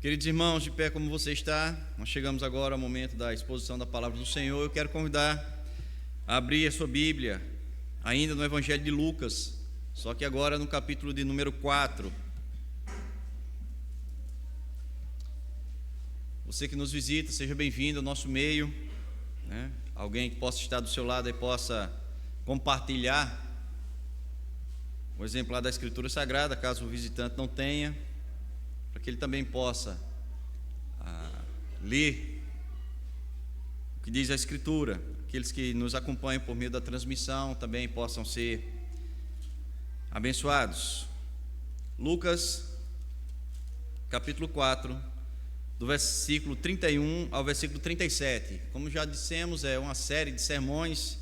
Queridos irmãos, de pé como você está, nós chegamos agora ao momento da exposição da palavra do Senhor. Eu quero convidar a abrir a sua Bíblia, ainda no Evangelho de Lucas, só que agora no capítulo de número 4. Você que nos visita, seja bem-vindo ao nosso meio, né? Alguém que possa estar do seu lado e possa compartilhar o exemplar da Escritura Sagrada, caso o visitante não tenha, para que ele também possa ler o que diz a Escritura. Aqueles que nos acompanham por meio da transmissão também possam ser abençoados. Lucas, capítulo 4, do versículo 31 ao versículo 37. Como já dissemos, é uma série de sermões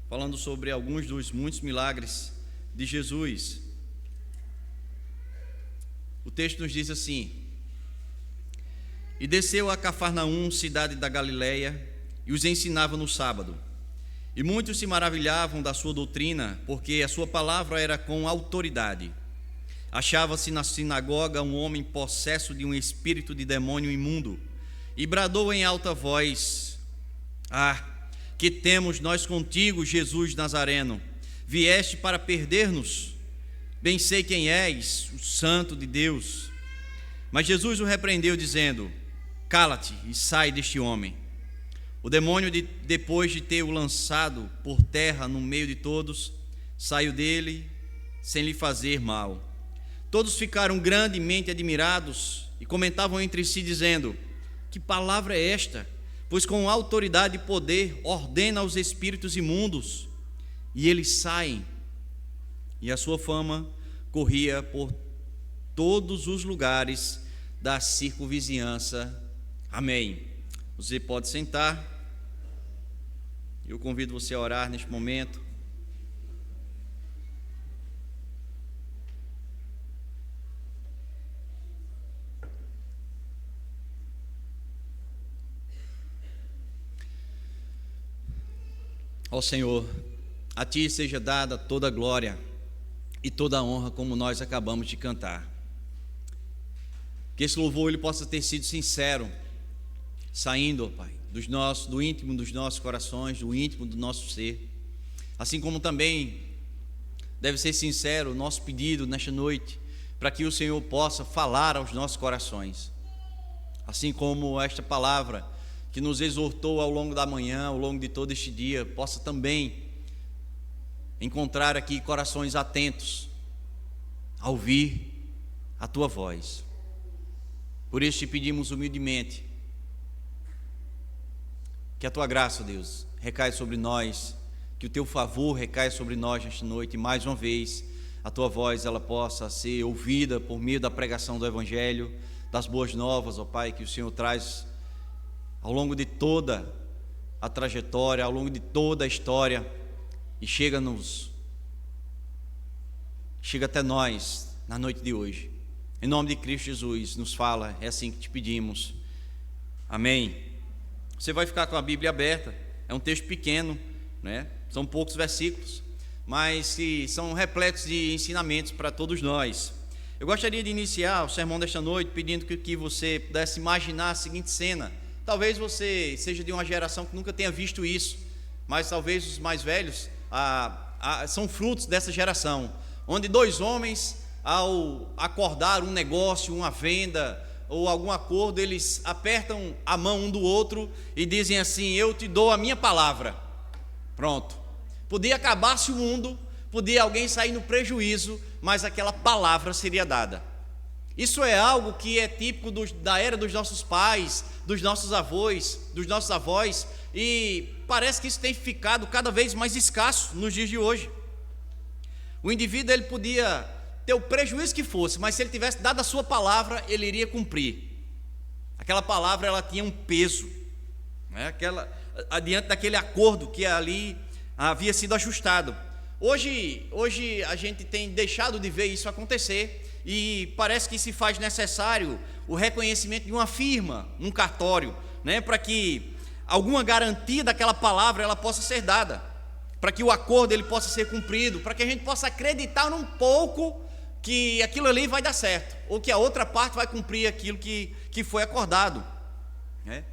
falando sobre alguns dos muitos milagres de Jesus. O texto nos diz assim: E desceu a Cafarnaum, cidade da Galileia, e os ensinava no sábado. E muitos se maravilhavam da sua doutrina, porque a sua palavra era com autoridade. Achava-se na sinagoga um homem possesso de um espírito de demônio imundo, e bradou em alta voz: que temos nós contigo, Jesus Nazareno? Vieste para perder-nos? Bem sei quem és, o Santo de Deus. Mas Jesus o repreendeu, dizendo: Cala-te e sai deste homem. O demônio, depois de ter o lançado por terra no meio de todos, saiu dele sem lhe fazer mal. Todos ficaram grandemente admirados e comentavam entre si, dizendo: Que palavra é esta? Pois com autoridade e poder ordena aos espíritos imundos, e eles saem. E a sua fama corria por todos os lugares da circunvizinhança. Amém. Você pode sentar. Eu convido você a orar neste momento. Ó Senhor, a Ti seja dada toda a glória e toda a honra, como nós acabamos de cantar. Que esse louvor ele possa ter sido sincero, saindo, ó Pai, do íntimo dos nossos corações, do íntimo do nosso ser. Assim como também deve ser sincero o nosso pedido nesta noite, para que o Senhor possa falar aos nossos corações. Assim como esta palavra que nos exortou ao longo da manhã, ao longo de todo este dia, possa também encontrar aqui corações atentos a ouvir a Tua voz. Por isso te pedimos humildemente que a Tua graça, Deus, recaia sobre nós, que o Teu favor recaia sobre nós nesta noite, e mais uma vez a Tua voz ela possa ser ouvida por meio da pregação do Evangelho, das boas novas, ó Pai, que o Senhor traz ao longo de toda a trajetória, ao longo de toda a história, e chega até nós na noite de hoje. Em nome de Cristo Jesus, nos fala, é assim que te pedimos. Amém. Você vai ficar com a Bíblia aberta, é um texto pequeno, né? São poucos versículos, mas que são repletos de ensinamentos para todos nós. Eu gostaria de iniciar o sermão desta noite pedindo que você pudesse imaginar a seguinte cena. Talvez você seja de uma geração que nunca tenha visto isso, mas talvez os mais velhos são frutos dessa geração, onde dois homens, ao acordar um negócio, uma venda ou algum acordo, eles apertam a mão um do outro e dizem assim: eu te dou a minha palavra. Pronto. Podia acabar-se o mundo, podia alguém sair no prejuízo, mas aquela palavra seria dada. Isso é algo que é típico da era dos nossos pais, dos nossos avós, e parece que isso tem ficado cada vez mais escasso nos dias de hoje. O indivíduo ele podia ter o prejuízo que fosse, mas se ele tivesse dado a sua palavra, ele iria cumprir. Aquela palavra ela tinha um peso, né? Adiante daquele acordo que ali havia sido ajustado. Hoje a gente tem deixado de ver isso acontecer, e parece que se faz necessário o reconhecimento de uma firma, num cartório, né, para que alguma garantia daquela palavra ela possa ser dada, para que o acordo ele possa ser cumprido, para que a gente possa acreditar um pouco que aquilo ali vai dar certo, ou que a outra parte vai cumprir aquilo que foi acordado, né?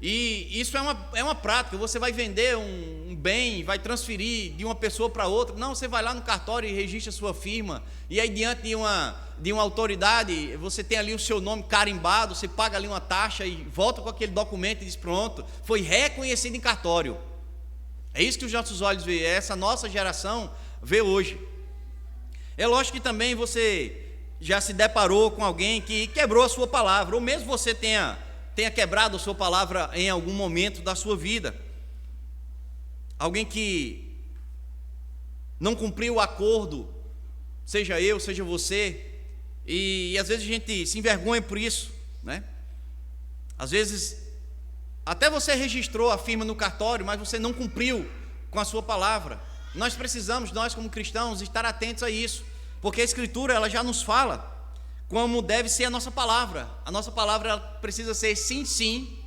E isso é uma prática. Você vai vender um bem, vai transferir de uma pessoa para outra. Não, você vai lá no cartório e registra a sua firma, e aí diante de uma autoridade, você tem ali o seu nome carimbado, você paga ali uma taxa e volta com aquele documento e diz: pronto, foi reconhecido em cartório. É isso que os nossos olhos veem, é essa nossa geração vê hoje. É lógico que também você já se deparou com alguém que quebrou a sua palavra, ou mesmo você tenha quebrado a sua palavra em algum momento da sua vida. Alguém que não cumpriu o acordo, seja eu, seja você, e às vezes a gente se envergonha por isso, né? Às vezes até você registrou a firma no cartório, mas você não cumpriu com a sua palavra. Nós precisamos, nós como cristãos, estar atentos a isso, porque a Escritura ela já nos fala como deve ser a nossa palavra. A nossa palavra ela precisa ser sim, sim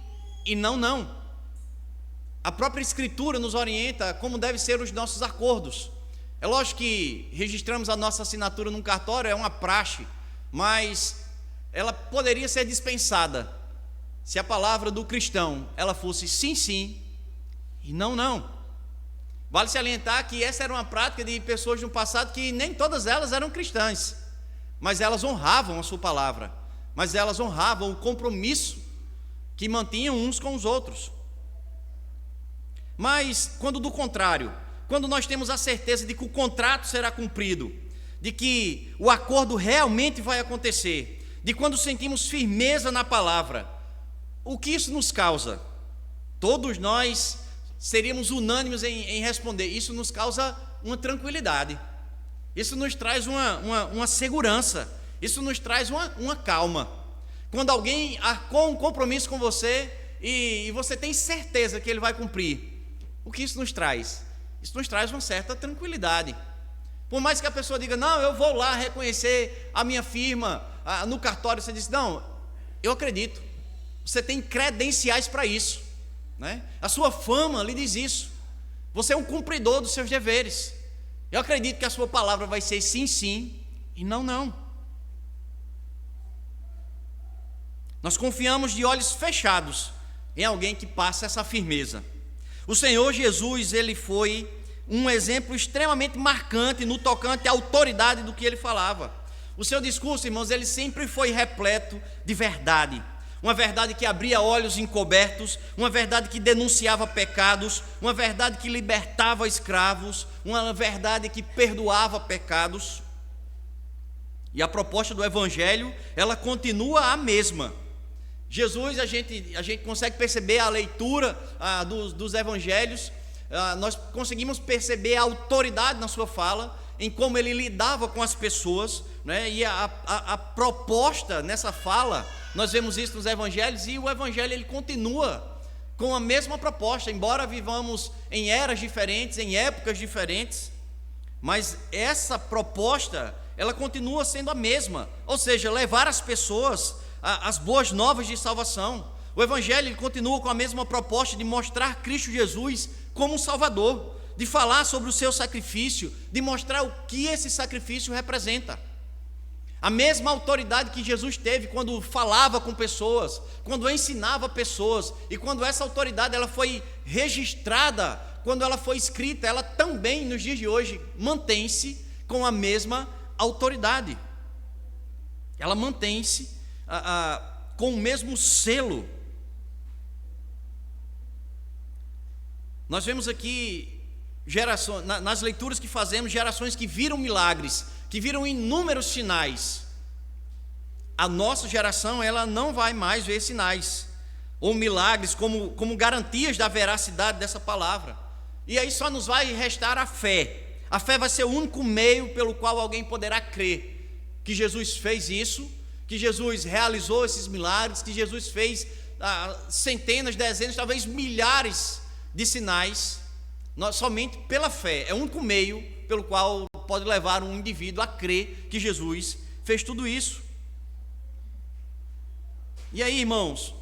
e não, não. A própria Escritura nos orienta como devem ser os nossos acordos. É lógico que registramos a nossa assinatura num cartório, é uma praxe, mas ela poderia ser dispensada se a palavra do cristão ela fosse sim, sim e não, não. Vale salientar que essa era uma prática de pessoas no passado que nem todas elas eram cristãs, mas elas honravam a sua palavra, mas elas honravam o compromisso que mantinham uns com os outros. Mas quando do contrário, quando nós temos a certeza de que o contrato será cumprido, de que o acordo realmente vai acontecer, de quando sentimos firmeza na palavra, o que isso nos causa? Todos nós seríamos unânimes em responder. Isso nos causa uma tranquilidade, isso nos traz uma segurança, isso nos traz uma calma. Quando alguém arcou um compromisso com você e você tem certeza que ele vai cumprir, o que isso nos traz? Isso nos traz uma certa tranquilidade. Por mais que a pessoa diga: não, eu vou lá reconhecer a minha firma no cartório, você diz: não, eu acredito, você tem credenciais para isso, né? A sua fama lhe diz isso, você é um cumpridor dos seus deveres. Eu acredito que a sua palavra vai ser sim, sim e não, não. Nós confiamos de olhos fechados em alguém que passa essa firmeza. O Senhor Jesus, ele foi um exemplo extremamente marcante no tocante à autoridade do que ele falava. O seu discurso, irmãos, ele sempre foi repleto de verdade. Uma verdade que abria olhos encobertos, uma verdade que denunciava pecados, uma verdade que libertava escravos, uma verdade que perdoava pecados. E a proposta do Evangelho, ela continua a mesma. Jesus, a gente consegue perceber a leitura dos Evangelhos, nós conseguimos perceber a autoridade na sua fala, em como ele lidava com as pessoas, né? E a proposta nessa fala, nós vemos isso nos Evangelhos, e o Evangelho ele continua com a mesma proposta, embora vivamos em eras diferentes, em épocas diferentes, mas essa proposta, ela continua sendo a mesma, ou seja, levar as pessoas as boas novas de salvação. O Evangelho ele continua com a mesma proposta de mostrar Cristo Jesus como um Salvador, de falar sobre o seu sacrifício, de mostrar o que esse sacrifício representa. A mesma autoridade que Jesus teve quando falava com pessoas, quando ensinava pessoas, e quando essa autoridade ela foi registrada, quando ela foi escrita, ela também nos dias de hoje mantém-se com a mesma autoridade. Ela mantém-se com o mesmo selo. Nós vemos aqui gerações, nas leituras que fazemos, gerações que viram milagres, que viram inúmeros sinais. A nossa geração ela não vai mais ver sinais ou milagres como garantias da veracidade dessa palavra. E aí só nos vai restar a fé. A fé vai ser o único meio pelo qual alguém poderá crer que Jesus fez isso, que Jesus realizou esses milagres, que Jesus fez centenas, dezenas, talvez milhares de sinais, somente pela fé. É o único meio pelo qual pode levar um indivíduo a crer que Jesus fez tudo isso. E aí, irmãos,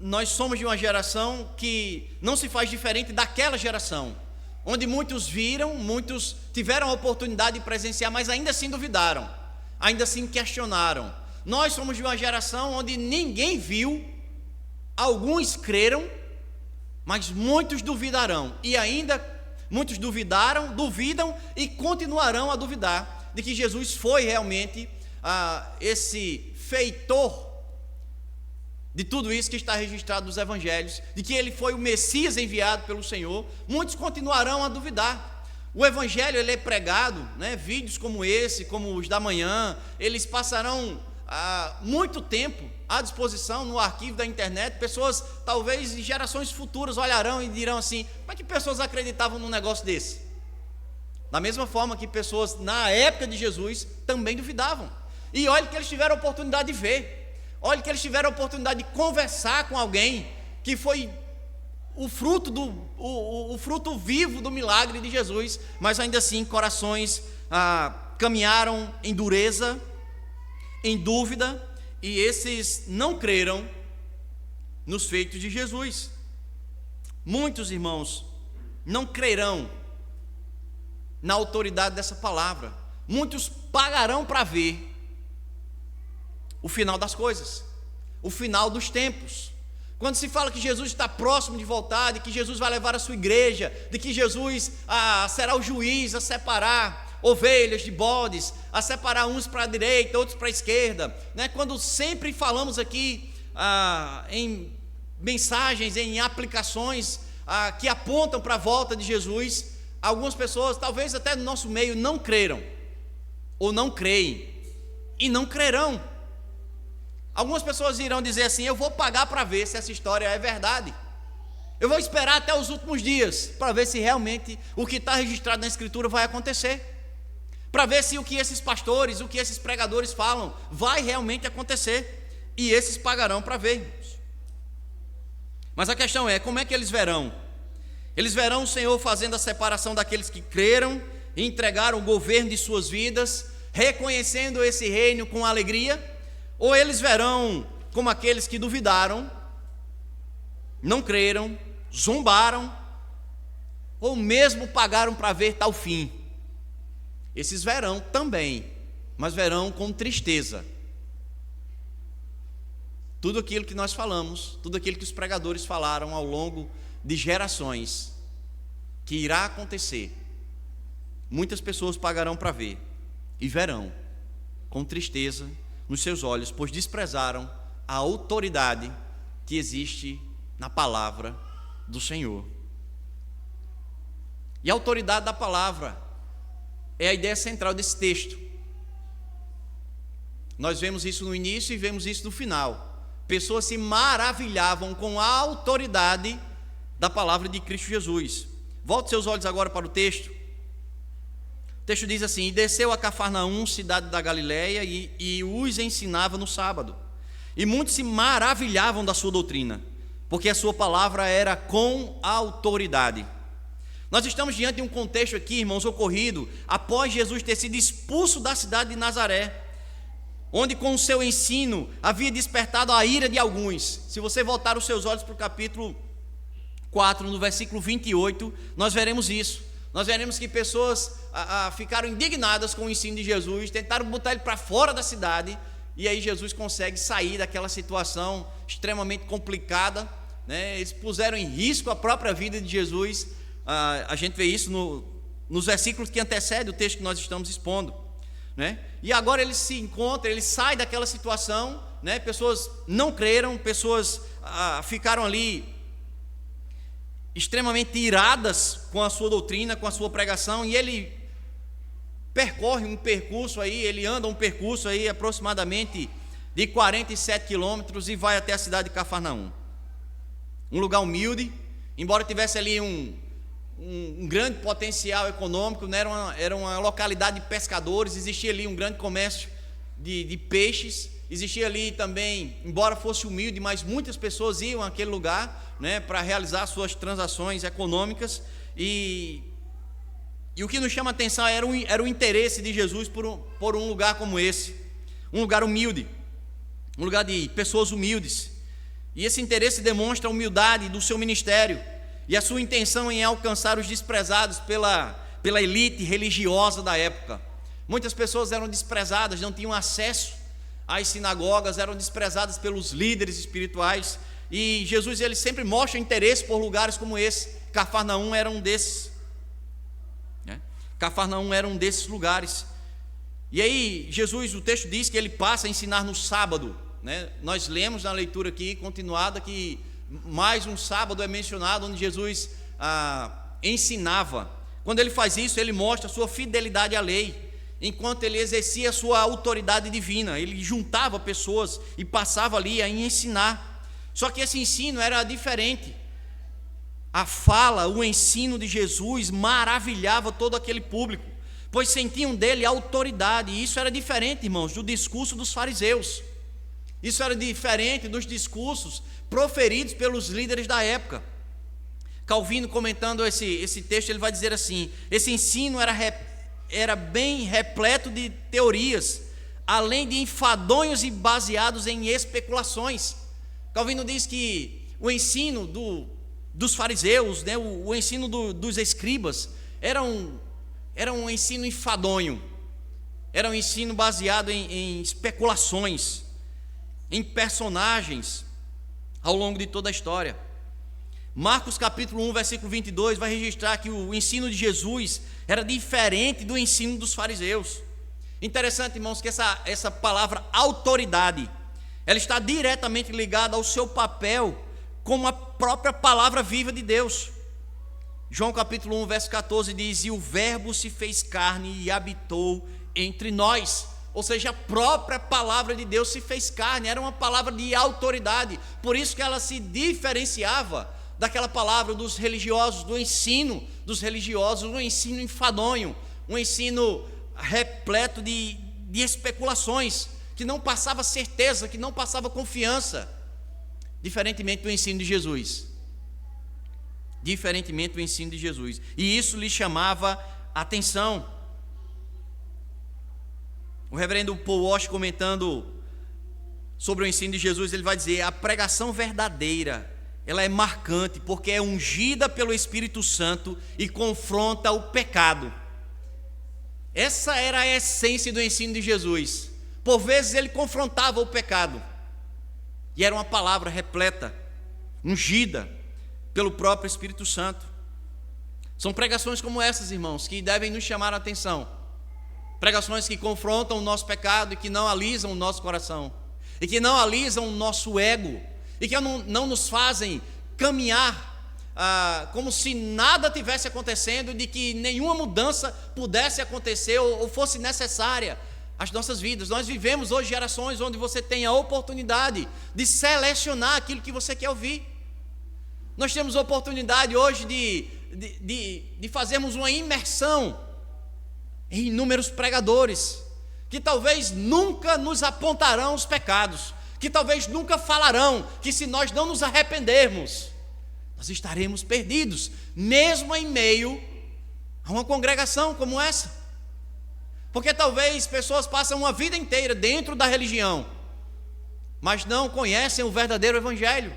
nós somos de uma geração que não se faz diferente daquela geração, onde muitos viram, muitos tiveram a oportunidade de presenciar, mas ainda assim duvidaram. ainda assim questionaram. Nós somos de uma geração onde ninguém viu, alguns creram, mas muitos duvidarão. E ainda muitos duvidam e continuarão a duvidar de que Jesus foi realmente esse feitor de tudo isso que está registrado nos evangelhos, de que ele foi o Messias enviado pelo Senhor. Muitos continuarão a duvidar. O evangelho ele é pregado, né? Vídeos como esse, como os da manhã, eles passarão muito tempo à disposição no arquivo da internet. Pessoas, talvez em gerações futuras, olharão e dirão assim: como é que pessoas acreditavam num negócio desse? Da mesma forma que pessoas na época de Jesus também duvidavam. E olha que eles tiveram a oportunidade de ver, olha que eles tiveram a oportunidade de conversar com alguém que foi o fruto vivo do milagre de Jesus, mas ainda assim corações caminharam em dureza, em dúvida, e esses não creram nos feitos de Jesus. Muitos irmãos não crerão na autoridade dessa palavra. Muitos pagarão para ver o final das coisas, o final dos tempos. Quando se fala que Jesus está próximo de voltar, de que Jesus vai levar a sua igreja, de que Jesus será o juiz a separar ovelhas de bodes, a separar uns para a direita, outros para a esquerda, né? Quando sempre falamos aqui em mensagens, em aplicações que apontam para a volta de Jesus, algumas pessoas, talvez até no nosso meio, não creram, ou não creem, e não crerão. Algumas pessoas irão dizer assim: eu vou pagar para ver se essa história é verdade, eu vou esperar até os últimos dias, para ver se realmente o que está registrado na Escritura vai acontecer, para ver se o que esses pastores, o que esses pregadores falam, vai realmente acontecer, e esses pagarão para ver. Mas a questão é, como é que eles verão? Eles verão o Senhor fazendo a separação daqueles que creram e entregaram o governo de suas vidas, reconhecendo esse reino com alegria, ou eles verão como aqueles que duvidaram, não creram, zombaram, ou mesmo pagaram para ver tal fim? Esses verão também, mas verão com tristeza. Tudo aquilo que nós falamos, tudo aquilo que os pregadores falaram ao longo de gerações, que irá acontecer, muitas pessoas pagarão para ver, e verão com tristeza nos seus olhos, pois desprezaram a autoridade que existe na palavra do Senhor. E a autoridade da palavra é a ideia central desse texto. Nós vemos isso no início e vemos isso no final. Pessoas se maravilhavam com a autoridade da palavra de Cristo Jesus. Volte seus olhos agora para o texto. O texto diz assim: e desceu a Cafarnaum, cidade da Galileia, e os ensinava no sábado. E muitos se maravilhavam da sua doutrina, porque a sua palavra era com autoridade. Nós estamos diante de um contexto aqui, irmãos, ocorrido após Jesus ter sido expulso da cidade de Nazaré, onde com o seu ensino havia despertado a ira de alguns. Se você voltar os seus olhos para o capítulo 4, no versículo 28, nós veremos isso. Nós veremos que pessoas ficaram indignadas com o ensino de Jesus, tentaram botar ele para fora da cidade, e aí Jesus consegue sair daquela situação extremamente complicada, né? Eles puseram em risco a própria vida de Jesus. A gente vê isso nos versículos que antecedem o texto que nós estamos expondo, né? E agora ele se encontra, ele sai daquela situação, né? Pessoas não creram, pessoas ficaram ali extremamente iradas com a sua doutrina, com a sua pregação, e ele percorre um percurso aí, ele anda um percurso aí aproximadamente de 47 quilômetros e vai até a cidade de Cafarnaum, um lugar humilde, embora tivesse ali um grande potencial econômico, né? Era uma localidade de pescadores, existia ali um grande comércio de peixes, existia ali também, embora fosse humilde, mas muitas pessoas iam àquele lugar, né, para realizar suas transações econômicas, e o que nos chama a atenção era o interesse de Jesus por um lugar como esse, um lugar humilde, um lugar de pessoas humildes, e esse interesse demonstra a humildade do seu ministério, e a sua intenção em alcançar os desprezados pela elite religiosa da época. Muitas pessoas eram desprezadas, não tinham acesso às sinagogas, eram desprezadas pelos líderes espirituais. E Jesus, ele sempre mostra interesse por lugares como esse. Cafarnaum era um desses. Cafarnaum era um desses lugares. E aí, Jesus, o texto diz que ele passa a ensinar no sábado. Nós lemos na leitura aqui, continuada, que mais um sábado é mencionado, onde Jesus ensinava. Quando ele faz isso, ele mostra a sua fidelidade à lei, enquanto ele exercia a sua autoridade divina. Ele juntava pessoas e passava ali a ensinar. Só que esse ensino era diferente. A fala, o ensino de Jesus maravilhava todo aquele público, pois sentiam dele autoridade. E isso era diferente, irmãos, do discurso dos fariseus. Isso era diferente dos discursos proferidos pelos líderes da época. Calvino, comentando esse texto, ele vai dizer assim: esse ensino era bem repleto de teorias, além de enfadonhos e baseados em especulações. Calvino diz que o ensino dos fariseus, o ensino dos escribas, era um ensino enfadonho, era um ensino baseado em especulações, em personagens ao longo de toda a história. Marcos capítulo 1, versículo 22 vai registrar que o ensino de Jesus era diferente do ensino dos fariseus. Interessante, irmãos, que essa palavra autoridade, ela está diretamente ligada ao seu papel como a própria palavra viva de Deus. João capítulo 1, verso 14 diz: e o verbo se fez carne e habitou entre nós. Ou seja, a própria palavra de Deus se fez carne, era uma palavra de autoridade. Por isso que ela se diferenciava daquela palavra dos religiosos, do ensino dos religiosos, um ensino enfadonho, um ensino repleto de especulações, que não passava certeza, que não passava confiança, diferentemente do ensino de Jesus. Diferentemente do ensino de Jesus. E isso lhe chamava atenção. O reverendo Paul Walsh, comentando sobre o ensino de Jesus, ele vai dizer: a pregação verdadeira, ela é marcante, porque é ungida pelo Espírito Santo e confronta o pecado. Essa era a essência do ensino de Jesus. Por vezes ele confrontava o pecado, e era uma palavra repleta, ungida pelo próprio Espírito Santo. São pregações como essas, irmãos, que devem nos chamar a atenção. Pregações que confrontam o nosso pecado e que não alisam o nosso coração, e que não alisam o nosso ego, e que não nos fazem caminhar como se nada tivesse acontecendo, de que nenhuma mudança pudesse acontecer ou fosse necessária às nossas vidas. Nós vivemos hoje gerações onde você tem a oportunidade de selecionar aquilo que você quer ouvir. Nós temos a oportunidade hoje de fazermos uma imersão em inúmeros pregadores, que talvez nunca nos apontarão os pecados, que talvez nunca falarão que se nós não nos arrependermos, nós estaremos perdidos, mesmo em meio a uma congregação como essa. Porque talvez pessoas passam uma vida inteira dentro da religião, mas não conhecem o verdadeiro evangelho,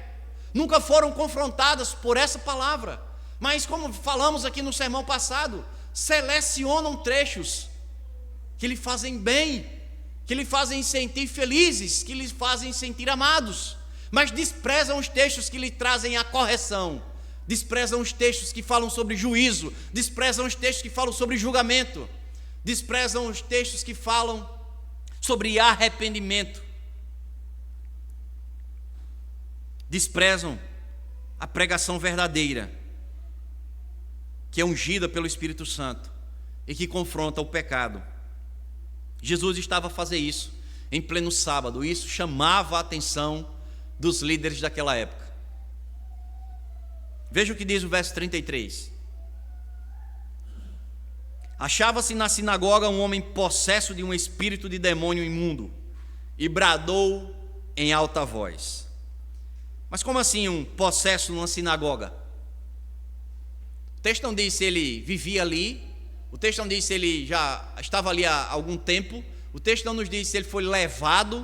nunca foram confrontadas por essa palavra, mas como falamos aqui no sermão passado, selecionam trechos que lhe fazem bem, que lhe fazem sentir felizes, que lhe fazem sentir amados, mas desprezam os textos que lhe trazem a correção, desprezam os textos que falam sobre juízo, desprezam os textos que falam sobre julgamento, desprezam os textos que falam sobre arrependimento, desprezam a pregação verdadeira, que é ungida pelo Espírito Santo e que confronta o pecado. Jesus estava a fazer isso em pleno sábado, e isso chamava a atenção dos líderes daquela época. Veja o que diz o verso 33. Achava-se na sinagoga um homem possesso de um espírito de demônio imundo, e bradou em alta voz. Mas como assim um possesso numa sinagoga? O texto não diz se ele vivia ali, o texto não diz se ele já estava ali há algum tempo, o texto não nos diz se ele foi levado,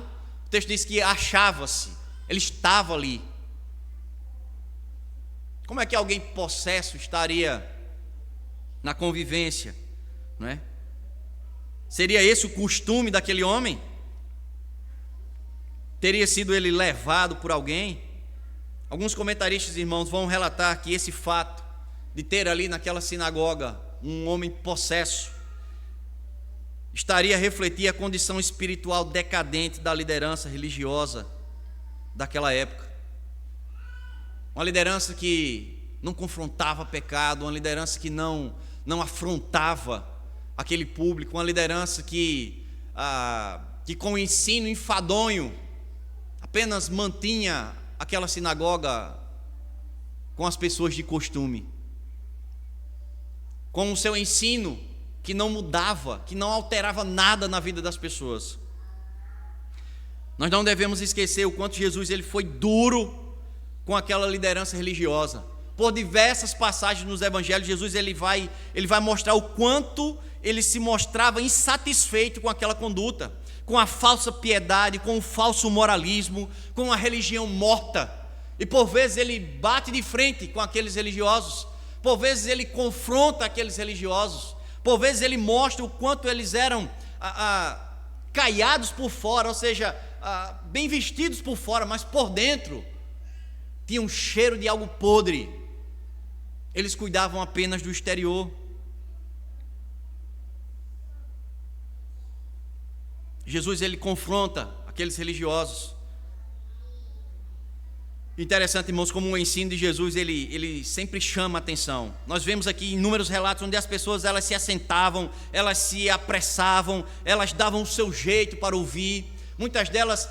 o texto diz que achava-se, ele estava ali. Como é que alguém possesso estaria na convivência, não é? Seria esse o costume daquele homem? Teria sido ele levado por alguém? Alguns comentaristas, irmãos, vão relatar que esse fato de ter ali naquela sinagoga um homem possesso estaria a refletir a condição espiritual decadente da liderança religiosa daquela época. Uma liderança que não confrontava pecado, uma liderança que não afrontava aquele público, uma liderança que com o ensino enfadonho apenas mantinha aquela sinagoga com as pessoas de costume, com o seu ensino que não mudava, que não alterava nada na vida das pessoas. Nós não devemos esquecer o quanto Jesus ele foi duro com aquela liderança religiosa. Por diversas passagens nos evangelhos, Jesus ele vai mostrar o quanto ele se mostrava insatisfeito com aquela conduta, com a falsa piedade, com o falso moralismo, com a religião morta. E por vezes ele bate de frente com aqueles religiosos, por vezes ele confronta aqueles religiosos, por vezes ele mostra o quanto eles eram caiados por fora, ou seja, bem vestidos por fora, mas por dentro tinha um cheiro de algo podre. Eles cuidavam apenas do exterior. Jesus ele confronta aqueles religiosos. Interessante, irmãos, como o ensino de Jesus ele sempre chama a atenção. Nós vemos aqui inúmeros relatos onde as pessoas elas se assentavam, elas se apressavam, elas davam o seu jeito para ouvir. Muitas delas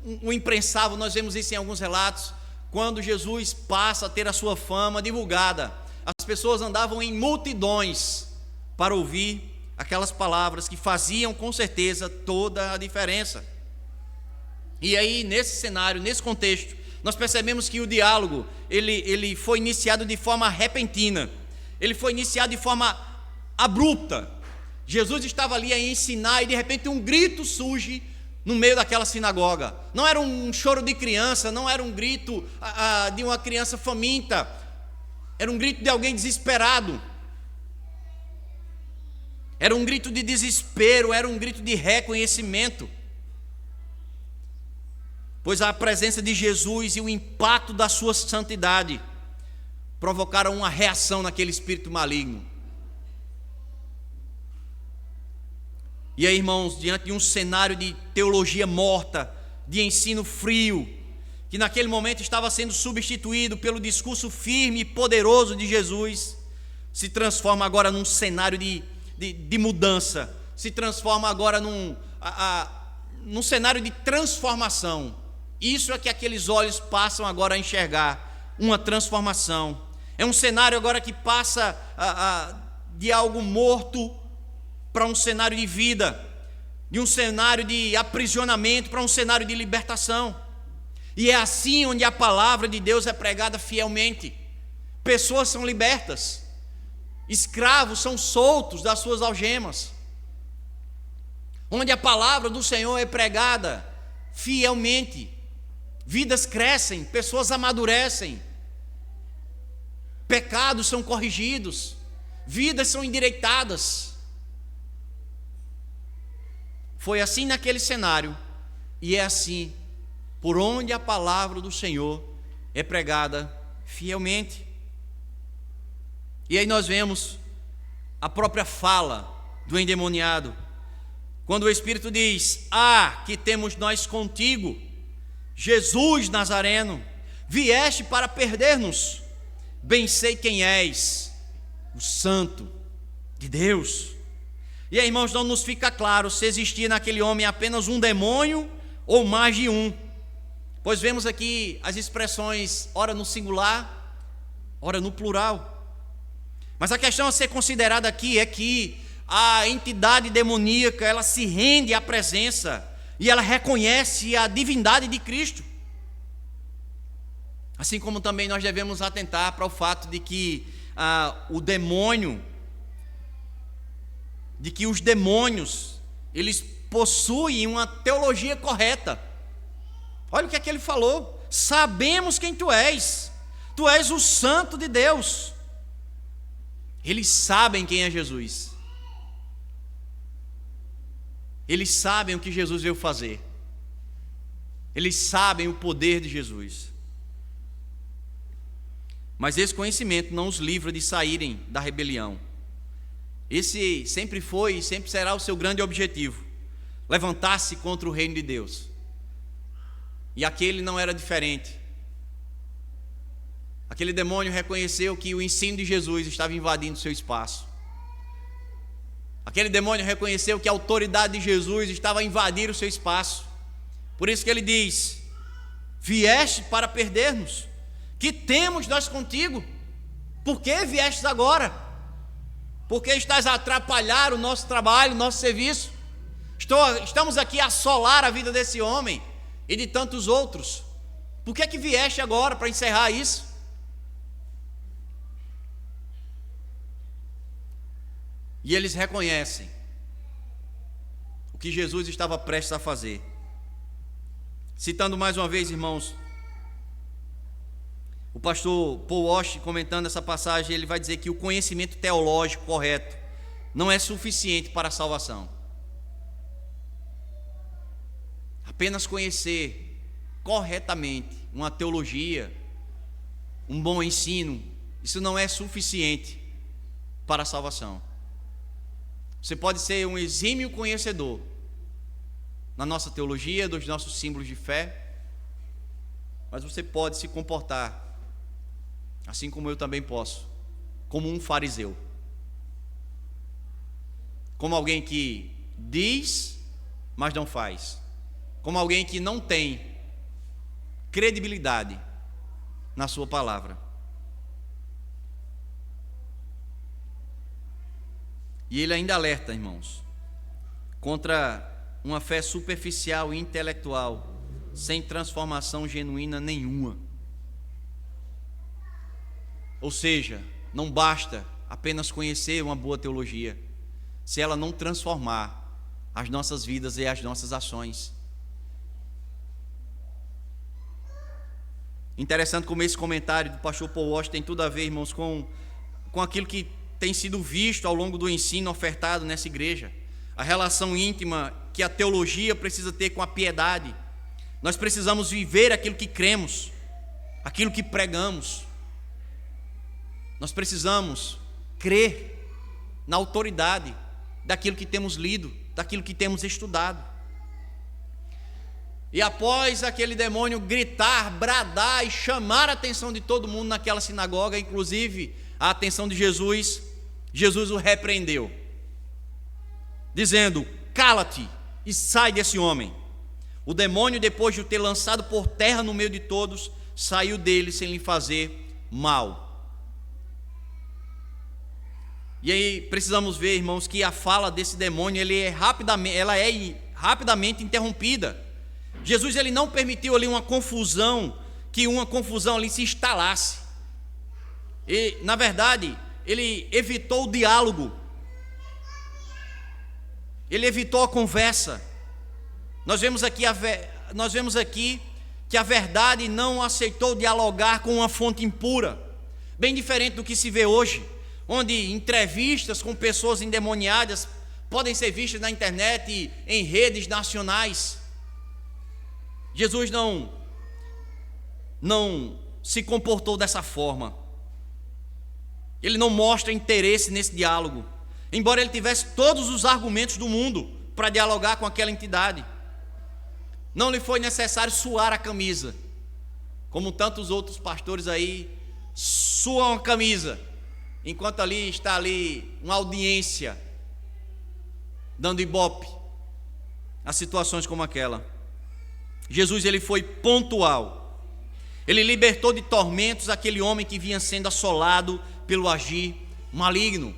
o imprensavam. Nós vemos isso em alguns relatos. Quando Jesus passa a ter a sua fama divulgada, as pessoas andavam em multidões para ouvir aquelas palavras que faziam com certeza toda a diferença. E aí, nesse cenário, nesse contexto, nós percebemos que o diálogo ele foi iniciado de forma repentina, ele foi iniciado de forma abrupta. Jesus estava ali a ensinar e de repente um grito surge no meio daquela sinagoga. Não era um choro de criança, não era um grito de uma criança faminta, era um grito de alguém desesperado. Era um grito de desespero, era um grito de reconhecimento. Pois a presença de Jesus e o impacto da sua santidade provocaram uma reação naquele espírito maligno. E aí, irmãos, diante de um cenário de teologia morta, de ensino frio, que naquele momento estava sendo substituído pelo discurso firme e poderoso de Jesus, se transforma agora num cenário de mudança, se transforma agora num cenário de transformação. Isso é que aqueles olhos passam agora a enxergar, uma transformação. É um cenário agora que passa de algo morto para um cenário de vida, de um cenário de aprisionamento para um cenário de libertação. E é assim onde a palavra de Deus é pregada fielmente. Pessoas são libertas, escravos são soltos das suas algemas. Onde a palavra do Senhor é pregada fielmente, vidas crescem, pessoas amadurecem, pecados são corrigidos, vidas são endireitadas. Foi assim naquele cenário, e é assim por onde a palavra do Senhor é pregada fielmente. E aí nós vemos a própria fala do endemoniado, quando o Espírito diz: que temos nós contigo, Jesus Nazareno, vieste para perder-nos, bem sei quem és, o Santo de Deus. E aí, irmãos, não nos fica claro se existia naquele homem apenas um demônio ou mais de um, pois vemos aqui as expressões ora no singular, ora no plural. Mas a questão a ser considerada aqui é que a entidade demoníaca, ela se rende à presença e ela reconhece a divindade de Cristo. Assim como também nós devemos atentar para o fato de que os demônios, eles possuem uma teologia correta. Olha o que é que ele falou: sabemos quem tu és o Santo de Deus. Eles sabem quem é Jesus. eles sabem o que Jesus veio fazer. Eles sabem o poder de Jesus. Mas esse conhecimento não os livra de saírem da rebelião. Esse sempre foi e sempre será o seu grande objetivo: levantar-se contra o reino de Deus. E aquele não era diferente. Aquele demônio reconheceu que o ensino de Jesus estava invadindo seu espaço. Aquele demônio reconheceu que a autoridade de Jesus estava a invadir o seu espaço. Por isso que ele diz: vieste para perder-nos? Que temos nós contigo? Por que viestes agora? Porque estás a atrapalhar o nosso trabalho, o nosso serviço. Estamos aqui a assolar a vida desse homem e de tantos outros. Por que vieste agora para encerrar isso? E eles reconhecem o que Jesus estava prestes a fazer. Citando mais uma vez, irmãos, o pastor Paul Washer, comentando essa passagem, ele vai dizer que o conhecimento teológico correto não é suficiente para a salvação. Apenas conhecer corretamente uma teologia, um bom ensino, isso não é suficiente para a salvação. Você pode ser um exímio conhecedor na nossa teologia, dos nossos símbolos de fé, mas você pode se comportar, assim como eu também posso, como um fariseu. Como alguém que diz, mas não faz. Como alguém que não tem credibilidade na sua palavra. E ele ainda alerta, irmãos, contra uma fé superficial e intelectual, sem transformação genuína nenhuma. Ou seja, não basta apenas conhecer uma boa teologia, se ela não transformar as nossas vidas e as nossas ações. Interessante como esse comentário do pastor Paul Washer tem tudo a ver, irmãos, com aquilo que tem sido visto ao longo do ensino ofertado nessa igreja. A relação íntima que a teologia precisa ter com a piedade. Nós precisamos viver aquilo que cremos, aquilo que pregamos. Nós precisamos crer na autoridade daquilo que temos lido, daquilo que temos estudado. E após aquele demônio gritar, bradar e chamar a atenção de todo mundo naquela sinagoga, inclusive a atenção de Jesus, Jesus o repreendeu, dizendo: cala-te e sai desse homem. O demônio, depois de o ter lançado por terra no meio de todos, saiu dele sem lhe fazer mal. E aí precisamos ver, irmãos, que a fala desse demônio ela é rapidamente interrompida. Jesus ele não permitiu ali que uma confusão ali se instalasse. E, na verdade, ele evitou o diálogo. Ele evitou a conversa. Nós vemos aqui que a verdade não aceitou dialogar com uma fonte impura, bem diferente do que se vê hoje, onde entrevistas com pessoas endemoniadas podem ser vistas na internet e em redes nacionais. Jesus não se comportou dessa forma. Ele não mostra interesse nesse diálogo, embora ele tivesse todos os argumentos do mundo para dialogar com aquela entidade. Não lhe foi necessário suar a camisa, como tantos outros pastores aí suam a camisa, enquanto ali está ali uma audiência dando ibope a situações como aquela. Jesus ele foi pontual. Ele libertou de tormentos aquele homem que vinha sendo assolado pelo agir maligno.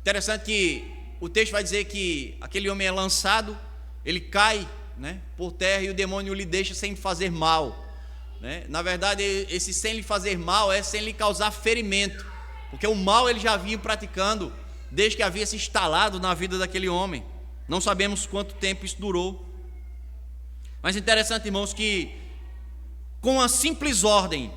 Interessante que o texto vai dizer que aquele homem é lançado, ele cai, por terra, e o demônio lhe deixa sem fazer mal. Na verdade, esse sem lhe fazer mal é sem lhe causar ferimento, porque o mal ele já vinha praticando desde que havia se instalado na vida daquele homem. Não sabemos quanto tempo isso durou. Mas interessante, irmãos, que com a simples ordem,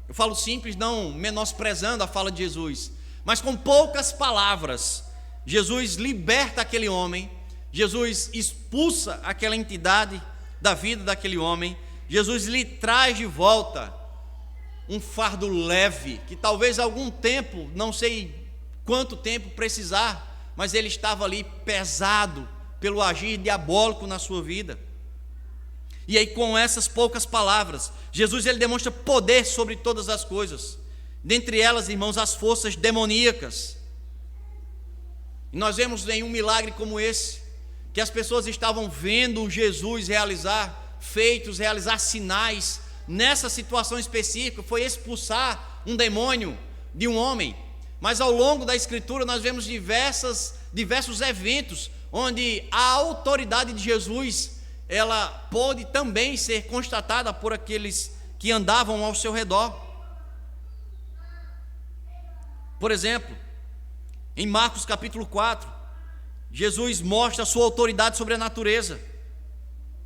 eu falo simples não menosprezando a fala de Jesus, mas com poucas palavras, Jesus liberta aquele homem, Jesus expulsa aquela entidade da vida daquele homem. Jesus lhe traz de volta um fardo leve, que talvez algum tempo, não sei quanto tempo precisar, mas ele estava ali pesado pelo agir diabólico na sua vida. E aí, com essas poucas palavras, Jesus ele demonstra poder sobre todas as coisas, dentre elas, irmãos, as forças demoníacas. E nós vemos em um milagre como esse, que as pessoas estavam vendo Jesus realizar feitos, realizar sinais. Nessa situação específica foi expulsar um demônio de um homem, mas ao longo da Escritura nós vemos diversos eventos onde a autoridade de Jesus ela pode também ser constatada por aqueles que andavam ao seu redor. Por exemplo, em Marcos capítulo 4, Jesus mostra a sua autoridade sobre a natureza.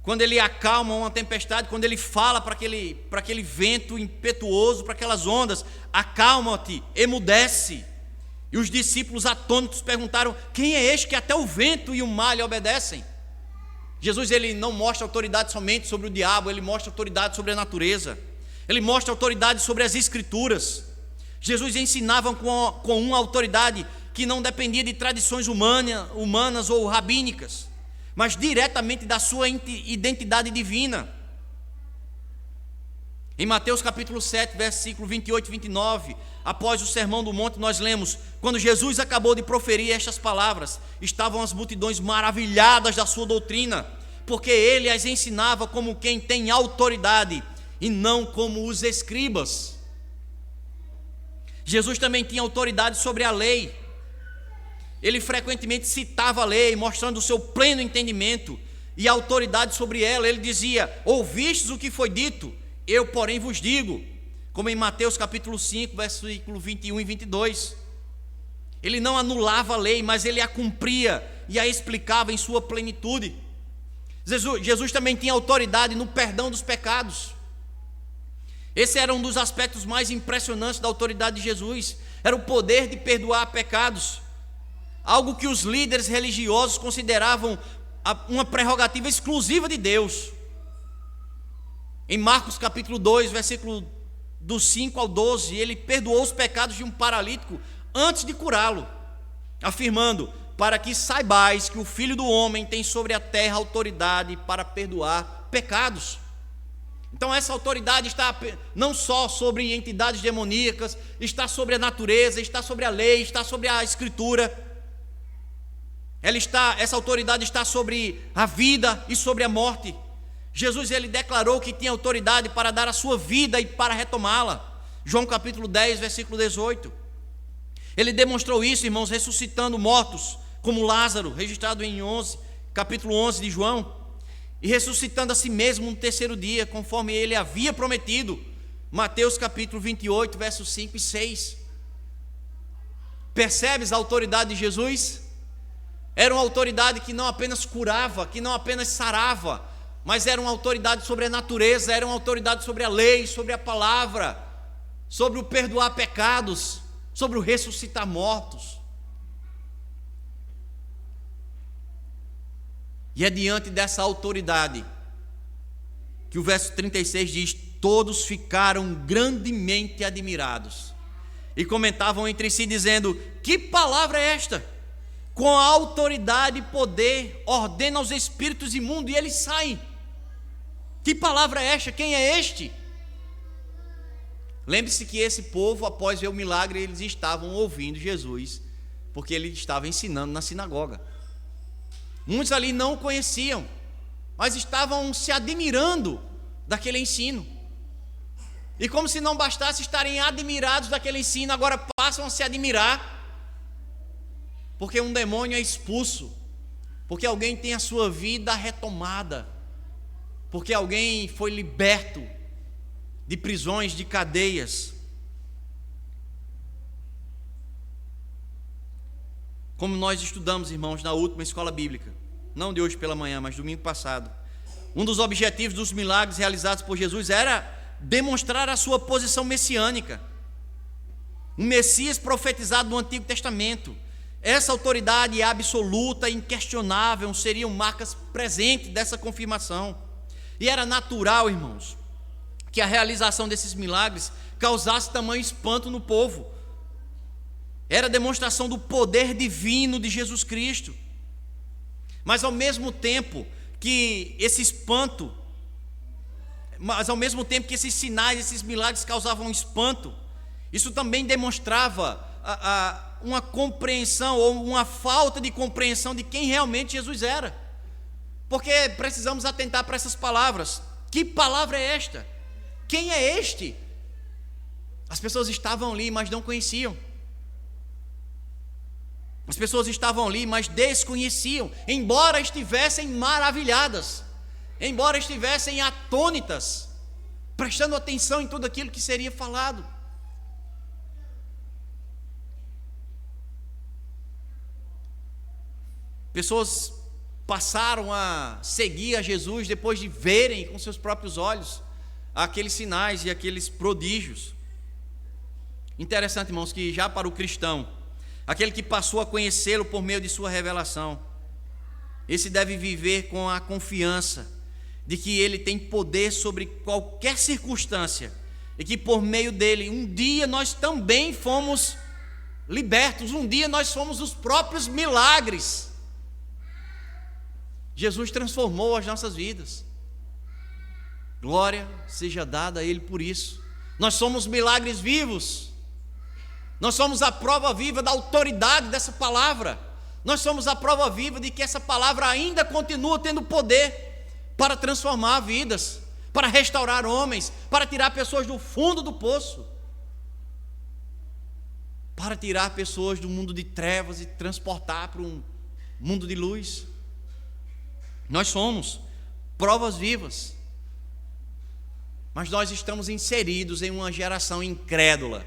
Quando ele acalma uma tempestade, quando ele fala para aquele vento impetuoso, para aquelas ondas: acalma-te, emudece. E os discípulos atônitos perguntaram: quem é este que até o vento e o mar lhe obedecem? Jesus ele não mostra autoridade somente sobre o diabo, ele mostra autoridade sobre a natureza, ele mostra autoridade sobre as Escrituras. Jesus ensinava com uma autoridade que não dependia de tradições humanas ou rabínicas, mas diretamente da sua identidade divina. Em Mateus capítulo 7, versículo 28 e 29, após o Sermão do Monte, nós lemos: quando Jesus acabou de proferir estas palavras, estavam as multidões maravilhadas da sua doutrina, porque ele as ensinava como quem tem autoridade, e não como os escribas. Jesus também tinha autoridade sobre a lei. Ele frequentemente citava a lei, mostrando o seu pleno entendimento e autoridade sobre ela. Ele dizia: ouvistes o que foi dito, eu porém vos digo, como em Mateus capítulo 5, versículo 21 e 22. Ele não anulava a lei, mas ele a cumpria e a explicava em sua plenitude. Jesus também tinha autoridade no perdão dos pecados. Esse era um dos aspectos mais impressionantes da autoridade de Jesus, era o poder de perdoar pecados, algo que os líderes religiosos consideravam uma prerrogativa exclusiva de Deus. Em Marcos capítulo 2, versículo do 5 ao 12, ele perdoou os pecados de um paralítico antes de curá-lo, afirmando: para que saibais que o Filho do Homem tem sobre a terra autoridade para perdoar pecados. Então essa autoridade está não só sobre entidades demoníacas, está sobre a natureza, está sobre a lei, está sobre a Escritura. Essa autoridade está sobre a vida e sobre a morte. Jesus ele declarou que tinha autoridade para dar a sua vida e para retomá-la. João capítulo 10, versículo 18. Ele demonstrou isso, irmãos, ressuscitando mortos, como Lázaro, registrado em capítulo 11 de João, e ressuscitando a si mesmo no terceiro dia, conforme ele havia prometido. Mateus capítulo 28, versos 5 e 6. Percebes a autoridade de Jesus? Era uma autoridade que não apenas curava, que não apenas sarava, mas era uma autoridade sobre a natureza, era uma autoridade sobre a lei, sobre a palavra, sobre o perdoar pecados, sobre o ressuscitar mortos. E é diante dessa autoridade que o verso 36 diz: todos ficaram grandemente admirados e comentavam entre si, dizendo: que palavra é esta? Com autoridade e poder ordena aos espíritos imundos e eles saem. Que palavra é esta? Quem é este? Lembre-se que esse povo, após ver o milagre, eles estavam ouvindo Jesus, porque ele estava ensinando na sinagoga. Muitos ali não o conheciam, mas estavam se admirando daquele ensino. E como se não bastasse estarem admirados daquele ensino, agora passam a se admirar porque um demônio é expulso, porque alguém tem a sua vida retomada, porque alguém foi liberto de prisões, de cadeias. Como nós estudamos, irmãos, na última escola bíblica, não de hoje pela manhã, mas domingo passado, um dos objetivos dos milagres realizados por Jesus era demonstrar a sua posição messiânica. Um Messias profetizado no Antigo Testamento Essa autoridade absoluta, inquestionável, seriam marcas presentes dessa confirmação. E era natural, irmãos, que a realização desses milagres causasse tamanho espanto no povo. Era demonstração do poder divino de Jesus Cristo. Mas ao mesmo tempo que esse espanto, esses sinais, esses milagres causavam espanto, isso também demonstrava uma compreensão ou uma falta de compreensão de quem realmente Jesus era. Porque precisamos atentar para essas palavras. Que palavra é esta? Quem é este? As pessoas estavam ali, mas não conheciam. As pessoas estavam ali, mas desconheciam, embora estivessem maravilhadas, embora estivessem atônitas, prestando atenção em tudo aquilo que seria falado. Pessoas passaram a seguir a Jesus depois de verem com seus próprios olhos aqueles sinais e aqueles prodígios. Interessante, irmãos, que já para o cristão, aquele que passou a conhecê-lo por meio de sua revelação, esse deve viver com a confiança de que ele tem poder sobre qualquer circunstância e que por meio dele, um dia nós também fomos libertos, um dia nós fomos os próprios milagres. Jesus transformou as nossas vidas. Glória seja dada a Ele por isso. Nós somos milagres vivos. Nós somos a prova viva da autoridade dessa palavra. Nós somos a prova viva de que essa palavra ainda continua tendo poder para transformar vidas, para restaurar homens, para tirar pessoas do fundo do poço, para tirar pessoas do mundo de trevas e transportar para um mundo de luz. Nós somos provas vivas, mas nós estamos inseridos em uma geração incrédula.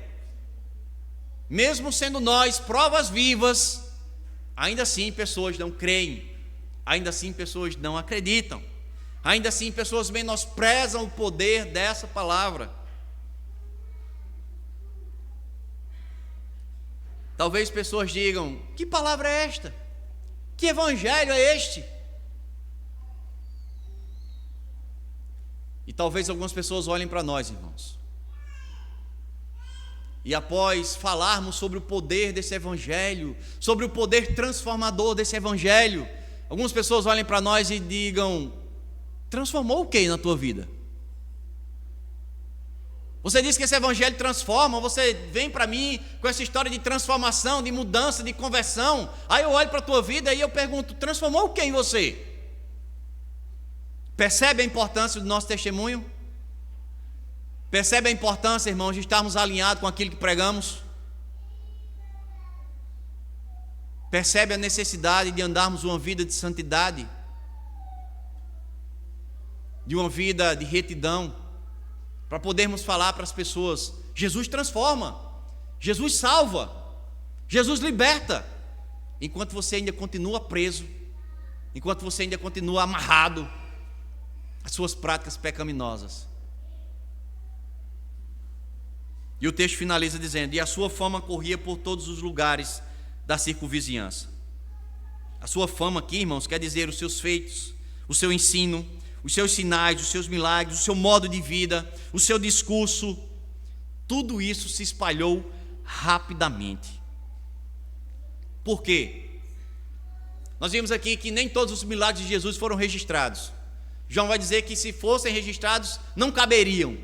Mesmo sendo nós provas vivas, ainda assim pessoas não creem, ainda assim pessoas não acreditam, ainda assim pessoas menosprezam o poder dessa palavra. Talvez pessoas digam: que palavra é esta? Que evangelho é este? E talvez algumas pessoas olhem para nós, irmãos, e após falarmos sobre o poder desse evangelho, sobre o poder transformador desse evangelho, algumas pessoas olhem para nós e digam: transformou o que na tua vida? Você diz que esse evangelho transforma, você vem para mim com essa história de transformação, de mudança, de conversão. Aí eu olho para a tua vida e eu pergunto: transformou o que em você? Percebe a importância do nosso testemunho? Percebe a importância, irmãos, de estarmos alinhados com aquilo que pregamos? Percebe a necessidade de andarmos uma vida de santidade, de uma vida de retidão, para podermos falar para as pessoas: Jesus transforma, Jesus salva, Jesus liberta, enquanto você ainda continua preso, enquanto você ainda continua amarrado às suas práticas pecaminosas. E o texto finaliza dizendo: e a sua fama corria por todos os lugares da circunvizinhança. A sua fama aqui, irmãos, quer dizer os seus feitos, o seu ensino, os seus sinais, os seus milagres, o seu modo de vida, o seu discurso. Tudo isso se espalhou rapidamente. Por quê? Nós vimos aqui que nem todos os milagres de Jesus foram registrados. João vai dizer que se fossem registrados, não caberiam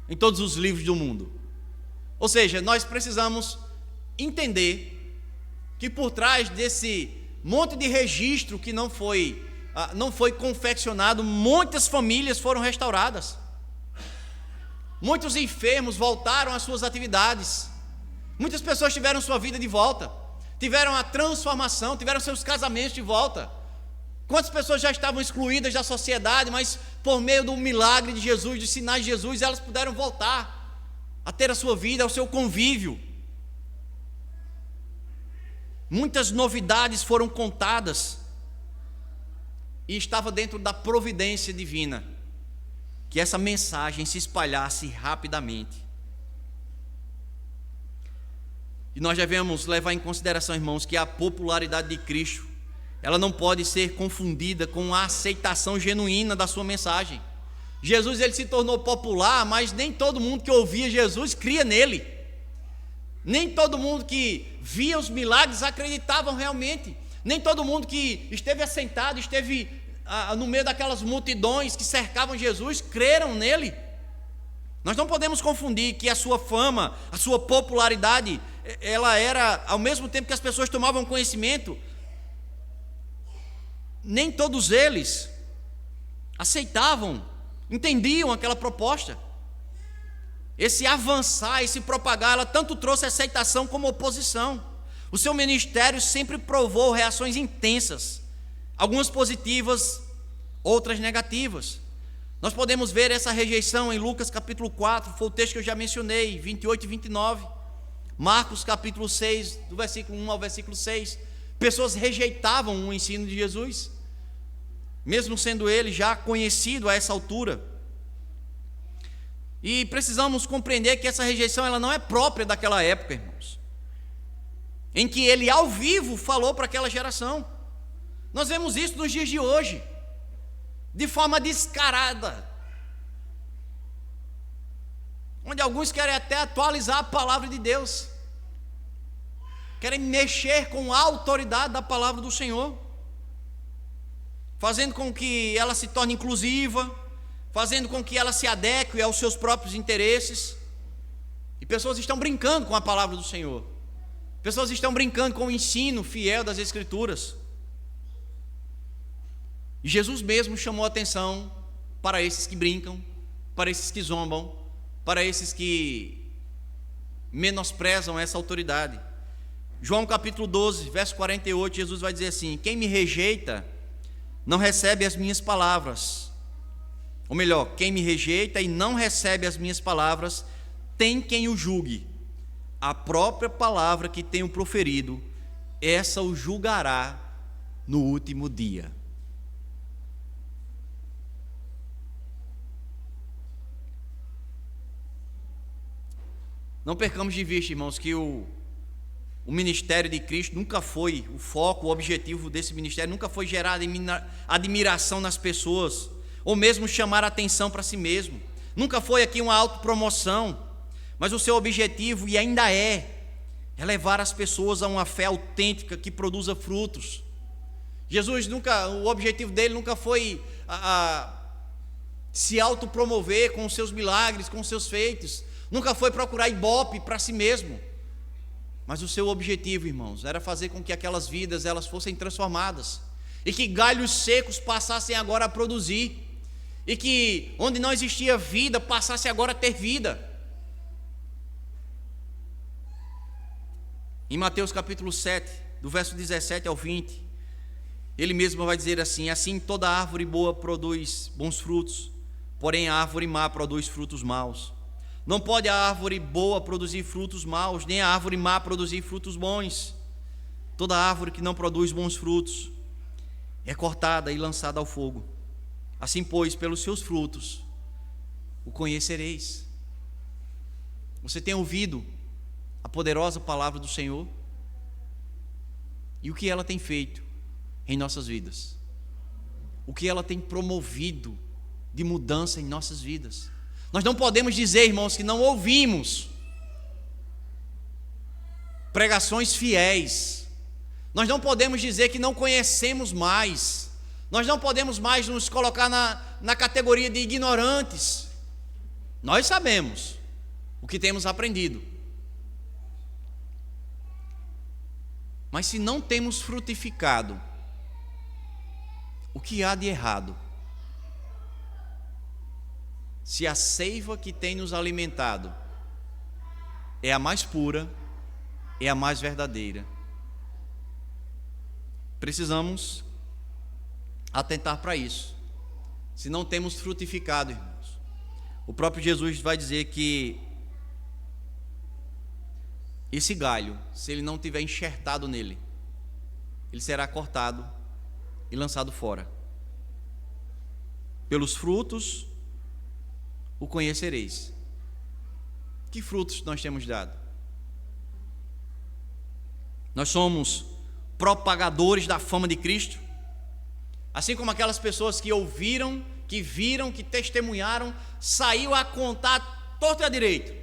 em todos os livros do mundo. Ou seja, nós precisamos entender que por trás desse monte de registro que não foi confeccionado, muitas famílias foram restauradas. Muitos enfermos voltaram às suas atividades. Muitas pessoas tiveram sua vida de volta, tiveram a transformação, tiveram seus casamentos de volta. Quantas pessoas já estavam excluídas da sociedade, mas por meio do milagre de Jesus, dos sinais de Jesus, elas puderam voltar a ter a sua vida, o seu convívio. Muitas novidades foram contadas, e estava dentro da providência divina que essa mensagem se espalhasse rapidamente. E nós devemos levar em consideração, irmãos, que a popularidade de Cristo, ela não pode ser confundida com a aceitação genuína da sua mensagem. Jesus, ele se tornou popular, mas nem todo mundo que ouvia Jesus cria nele. Nem todo mundo que via os milagres acreditavam realmente. Nem todo mundo que esteve assentado, esteve no meio daquelas multidões que cercavam Jesus, creram nele. Nós não podemos confundir que a sua fama, a sua popularidade, ela era, ao mesmo tempo que as pessoas tomavam conhecimento, nem todos eles aceitavam, entendiam aquela proposta. Esse avançar, esse propagar, ela tanto trouxe aceitação como oposição. O seu ministério sempre provou reações intensas, algumas positivas, outras negativas. Nós podemos ver essa rejeição em Lucas capítulo 4, foi o texto que eu já mencionei, 28 e 29. Marcos capítulo 6, do versículo 1 ao versículo 6. Pessoas rejeitavam o ensino de Jesus, mesmo sendo ele já conhecido a essa altura. E precisamos compreender que essa rejeição ela não é própria daquela época, irmãos, em que ele ao vivo falou para aquela geração. Nós vemos isso nos dias de hoje, de forma descarada, onde alguns querem até atualizar a palavra de Deus, querem mexer com a autoridade da palavra do Senhor, fazendo com que ela se torne inclusiva, fazendo com que ela se adeque aos seus próprios interesses. E pessoas estão brincando com a palavra do Senhor, pessoas estão brincando com o ensino fiel das Escrituras. E Jesus mesmo chamou a atenção para esses que brincam, para esses que zombam, para esses que menosprezam essa autoridade. João capítulo 12, verso 48, Jesus vai dizer assim: quem me rejeita não recebe as minhas palavras. Ou melhor, quem me rejeita e não recebe as minhas palavras, tem quem o julgue. A própria palavra que tenho proferido, essa o julgará no último dia. Não percamos de vista, irmãos, que o ministério de Cristo nunca foi, o foco, o objetivo desse ministério nunca foi gerar admiração nas pessoas, ou mesmo chamar atenção para si mesmo. Nunca foi aqui uma autopromoção, mas o seu objetivo, e ainda é levar as pessoas a uma fé autêntica que produza frutos. Jesus nunca, o objetivo dele nunca foi se autopromover com os seus milagres, com os seus feitos, nunca foi procurar ibope para si mesmo, mas o seu objetivo, irmãos, era fazer com que aquelas vidas elas fossem transformadas, e que galhos secos passassem agora a produzir, e que onde não existia vida, passasse agora a ter vida. Em Mateus capítulo 7, do verso 17 ao 20, ele mesmo vai dizer assim: assim toda árvore boa produz bons frutos, porém a árvore má produz frutos maus. Não pode a árvore boa produzir frutos maus, nem a árvore má produzir frutos bons. Toda árvore que não produz bons frutos é cortada e lançada ao fogo. Assim, pois, pelos seus frutos o conhecereis. Você tem ouvido a poderosa palavra do Senhor? E o que ela tem feito em nossas vidas? O que ela tem promovido de mudança em nossas vidas? Nós não podemos dizer, irmãos, que não ouvimos pregações fiéis. Nós não podemos dizer que não conhecemos mais. Nós não podemos mais nos colocar na categoria de ignorantes. Nós sabemos o que temos aprendido. Mas se não temos frutificado, o que há de errado? Se a seiva que tem nos alimentado é a mais pura, é a mais verdadeira, precisamos atentar para isso. Se não temos frutificado, irmãos, o próprio Jesus vai dizer que esse galho, se ele não tiver enxertado nele, ele será cortado e lançado fora. Pelos frutos o conhecereis. Que frutos nós temos dado? Nós somos propagadores da fama de Cristo, assim como aquelas pessoas que ouviram, que viram, que testemunharam, saiu a contar torto e à direita,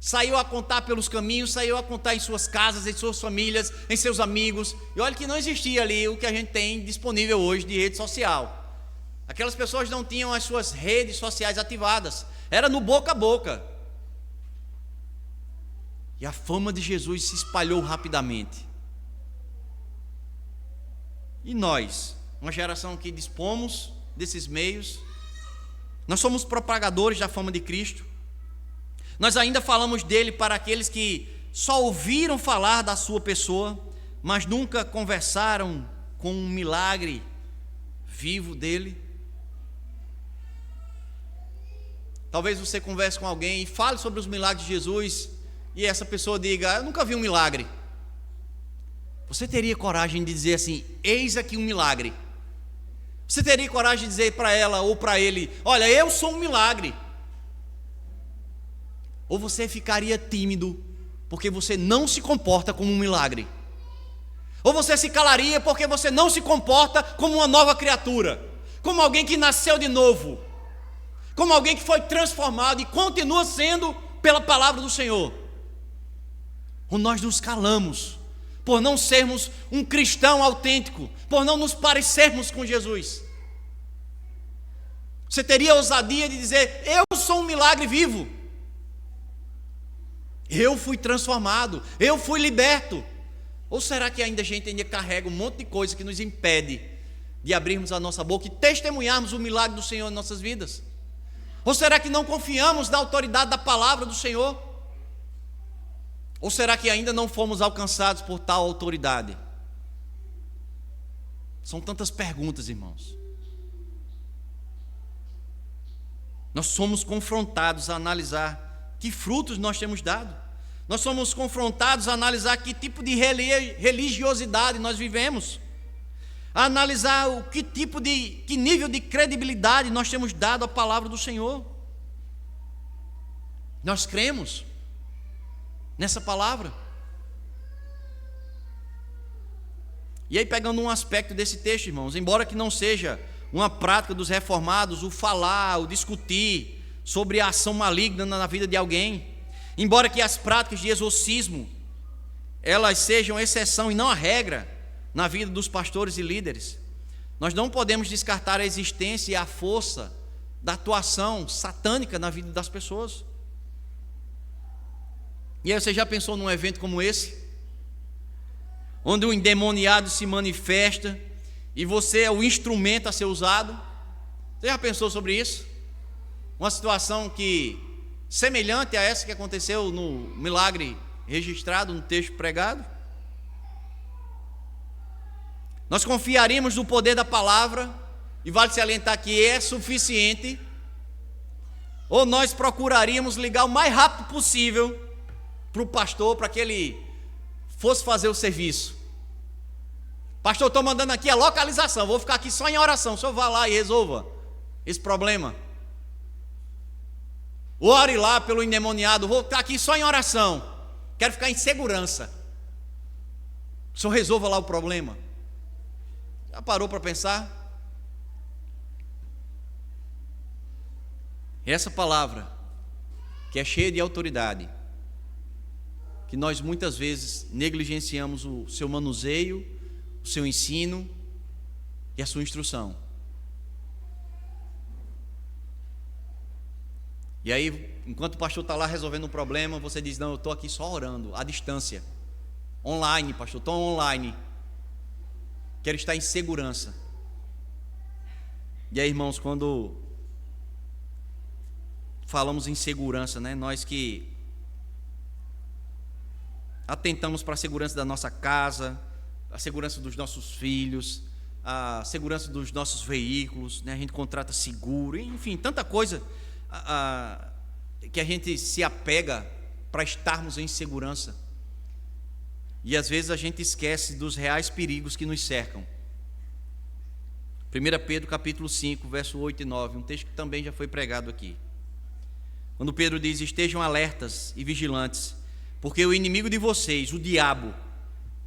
saiu a contar pelos caminhos, saiu a contar em suas casas, em suas famílias, em seus amigos. E olha que não existia ali o que a gente tem disponível hoje de rede social. Aquelas pessoas não tinham as suas redes sociais ativadas, era no boca a boca. E a fama de Jesus se espalhou rapidamente. E nós, uma geração que dispomos desses meios, nós somos propagadores da fama de Cristo. Nós ainda falamos dele para aqueles que só ouviram falar da sua pessoa, mas nunca conversaram com um milagre vivo dele. Talvez você converse com alguém e fale sobre os milagres de Jesus, e essa pessoa diga: eu nunca vi um milagre. Você teria coragem de dizer assim: eis aqui um milagre? Você teria coragem de dizer para ela ou para ele: olha, eu sou um milagre? Ou você ficaria tímido porque você não se comporta como um milagre? Ou você se calaria porque você não se comporta como uma nova criatura, como alguém que nasceu de novo, como alguém que foi transformado e continua sendo pela palavra do Senhor? Ou nós nos calamos por não sermos um cristão autêntico, por não nos parecermos com Jesus? Você teria a ousadia de dizer: eu sou um milagre vivo, eu fui transformado, eu fui liberto? Ou será que ainda a gente carrega um monte de coisa que nos impede de abrirmos a nossa boca e testemunharmos o milagre do Senhor em nossas vidas? Ou será que não confiamos na autoridade da palavra do Senhor? Ou será que ainda não fomos alcançados por tal autoridade? São tantas perguntas, irmãos. Nós somos confrontados a analisar que frutos nós temos dado. Nós somos confrontados a analisar que tipo de religiosidade nós vivemos, a analisar que nível de credibilidade nós temos dado à palavra do Senhor. Nós cremos nessa palavra. E aí, pegando um aspecto desse texto, irmãos, embora que não seja uma prática dos reformados o falar, o discutir sobre a ação maligna na vida de alguém, embora que as práticas de exorcismo elas sejam exceção e não a regra na vida dos pastores e líderes, nós não podemos descartar a existência e a força da atuação satânica na vida das pessoas. E aí, você já pensou num evento como esse, onde o endemoniado se manifesta e você é o instrumento a ser usado? Você já pensou sobre isso? Uma situação semelhante a essa que aconteceu no milagre registrado no texto pregado? Nós confiaríamos no poder da palavra, e vale salientar que é suficiente, ou nós procuraríamos ligar o mais rápido possível para o pastor, para que ele fosse fazer o serviço? Pastor, estou mandando aqui a localização, vou ficar aqui só em oração, o senhor vá lá e resolva esse problema. Ore lá pelo endemoniado, vou ficar aqui só em oração, quero ficar em segurança, o senhor resolva lá o problema. Já parou para pensar? Essa palavra, que é cheia de autoridade, que nós muitas vezes negligenciamos o seu manuseio, o seu ensino e a sua instrução. E aí, enquanto o pastor está lá resolvendo um problema, você diz: não, eu estou aqui só orando, à distância, online, pastor, estou online, quero estar em segurança. E aí, irmãos, quando falamos em segurança, né, nós que atentamos para a segurança da nossa casa, a segurança dos nossos filhos, a segurança dos nossos veículos, né, a gente contrata seguro, enfim, tanta coisa que a gente se apega para estarmos em segurança. E às vezes a gente esquece dos reais perigos que nos cercam. 1 Pedro capítulo 5, verso 8 e 9, um texto que também já foi pregado aqui. Quando Pedro diz: estejam alertas e vigilantes, porque o inimigo de vocês, o diabo,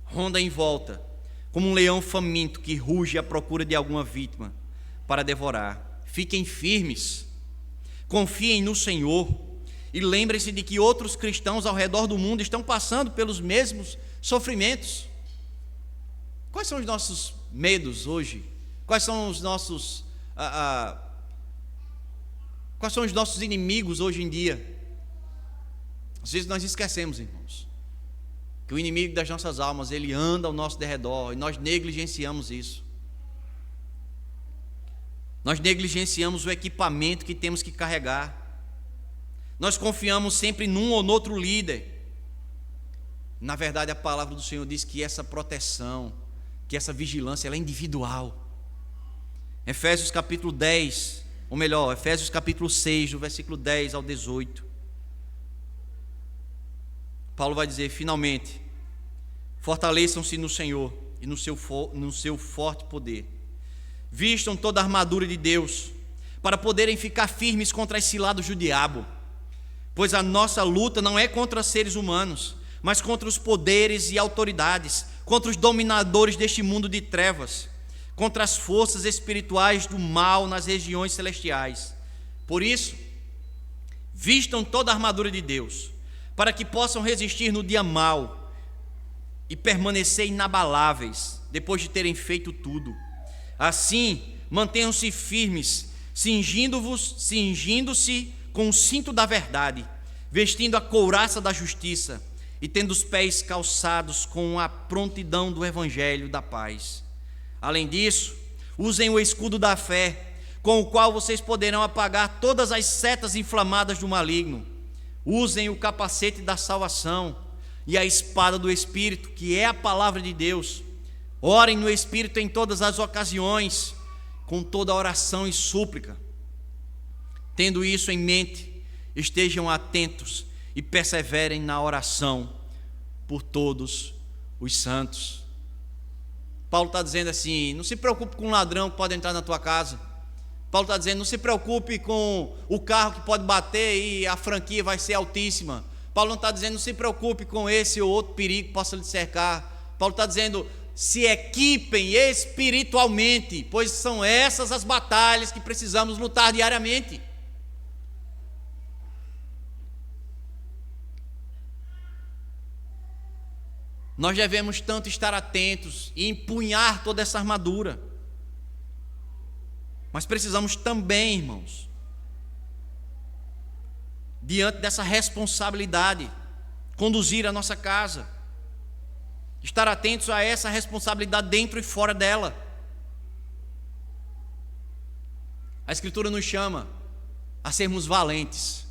ronda em volta, como um leão faminto que ruge à procura de alguma vítima para devorar. Fiquem firmes, confiem no Senhor e lembrem-se de que outros cristãos ao redor do mundo estão passando pelos mesmos sofrimentos. Quais são os nossos medos hoje? Quais são os nossos inimigos hoje em dia? Às vezes nós esquecemos, irmãos, que o inimigo das nossas almas, ele anda ao nosso derredor e nós negligenciamos isso. Nós negligenciamos o equipamento que temos que carregar. Nós confiamos sempre num ou noutro líder. Na verdade, a palavra do Senhor diz que essa proteção, que essa vigilância, ela é individual. Efésios capítulo 10, ou melhor, Efésios capítulo 6, do versículo 10 ao 18. Paulo vai dizer: finalmente, fortaleçam-se no Senhor e no seu forte poder. Vistam toda a armadura de Deus, para poderem ficar firmes contra as ciladas do diabo. Pois a nossa luta não é contra seres humanos, mas contra os poderes e autoridades, contra os dominadores deste mundo de trevas, contra as forças espirituais do mal nas regiões celestiais. Por isso, vistam toda a armadura de Deus, para que possam resistir no dia mau e permanecer inabaláveis, depois de terem feito tudo. Assim, mantenham-se firmes, cingindo-se com o cinto da verdade, vestindo a couraça da justiça e tendo os pés calçados com a prontidão do evangelho da paz. Além disso, usem o escudo da fé, com o qual vocês poderão apagar todas as setas inflamadas do maligno. Usem o capacete da salvação e a espada do Espírito, que é a palavra de Deus. Orem no Espírito em todas as ocasiões, com toda oração e súplica. Tendo isso em mente, estejam atentos e perseverem na oração por todos os santos. Paulo está dizendo assim: não se preocupe com um ladrão que pode entrar na tua casa. Paulo está dizendo: não se preocupe com o carro que pode bater e a franquia vai ser altíssima. Paulo não está dizendo: não se preocupe com esse ou outro perigo que possa lhe cercar. Paulo está dizendo: se equipem espiritualmente, pois são essas as batalhas que precisamos lutar diariamente. Nós devemos tanto estar atentos e empunhar toda essa armadura. Mas precisamos também, irmãos, diante dessa responsabilidade, conduzir a nossa casa, estar atentos a essa responsabilidade dentro e fora dela. A Escritura nos chama a sermos valentes.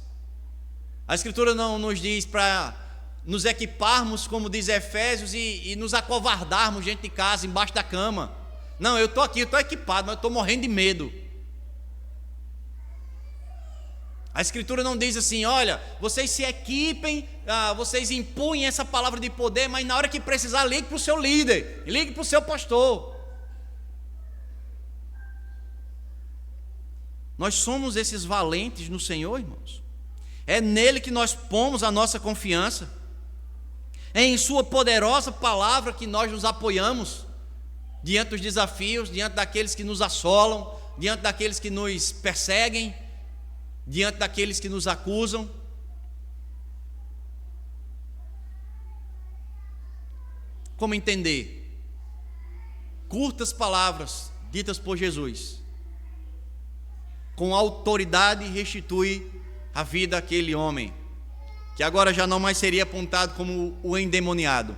A Escritura não nos diz para nos equiparmos, como diz Efésios, e nos acovardarmos dentro de casa, embaixo da cama. Não, eu estou aqui, eu estou equipado, mas eu estou morrendo de medo. A Escritura não diz assim: olha, vocês se equipem, vocês impunham essa palavra de poder, mas na hora que precisar, ligue para o seu líder, ligue para o seu pastor. Nós somos esses valentes no Senhor, irmãos. É nele que nós pomos a nossa confiança. É em sua poderosa palavra que nós nos apoiamos diante dos desafios, diante daqueles que nos assolam, diante daqueles que nos perseguem, diante daqueles que nos acusam. Como entender? Curtas palavras ditas por Jesus, com autoridade, restitui a vida àquele homem, que agora já não mais seria apontado como o endemoniado,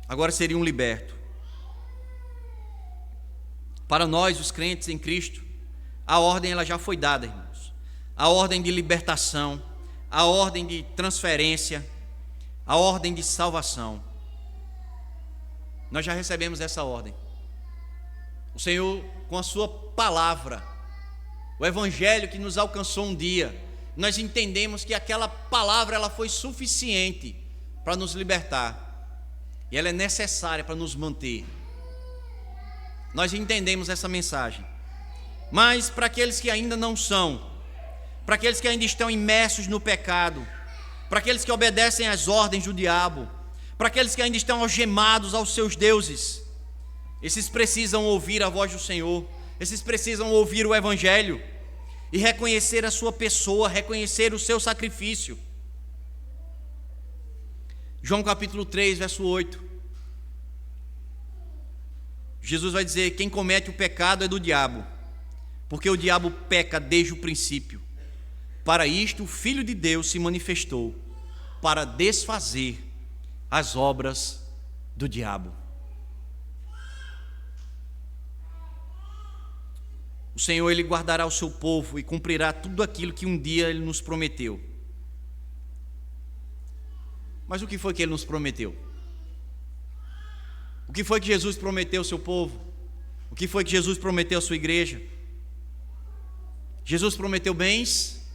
agora seria um liberto. Para nós, os crentes em Cristo, a ordem ela já foi dada, irmãos. A ordem de libertação, a ordem de transferência, a ordem de salvação. Nós já recebemos essa ordem. O Senhor, com a sua palavra, o evangelho que nos alcançou um dia, nós entendemos que aquela palavra ela foi suficiente para nos libertar, e ela é necessária para nos manter. Nós entendemos essa mensagem. Mas para aqueles que ainda não são, para aqueles que ainda estão imersos no pecado, para aqueles que obedecem às ordens do diabo, Para aqueles que ainda estão algemados aos seus deuses, esses precisam ouvir a voz do Senhor, esses precisam ouvir o Evangelho e reconhecer a sua pessoa, reconhecer o seu sacrifício. João capítulo 3, verso 8. Jesus vai dizer: quem comete o pecado é do diabo, porque o diabo peca desde o princípio. Para isto o Filho de Deus se manifestou, para desfazer as obras do diabo. O Senhor, Ele guardará o seu povo e cumprirá tudo aquilo que um dia Ele nos prometeu. Mas o que foi que Ele nos prometeu? O que foi que Jesus prometeu ao seu povo? O que foi que Jesus prometeu à sua igreja? Jesus prometeu bens,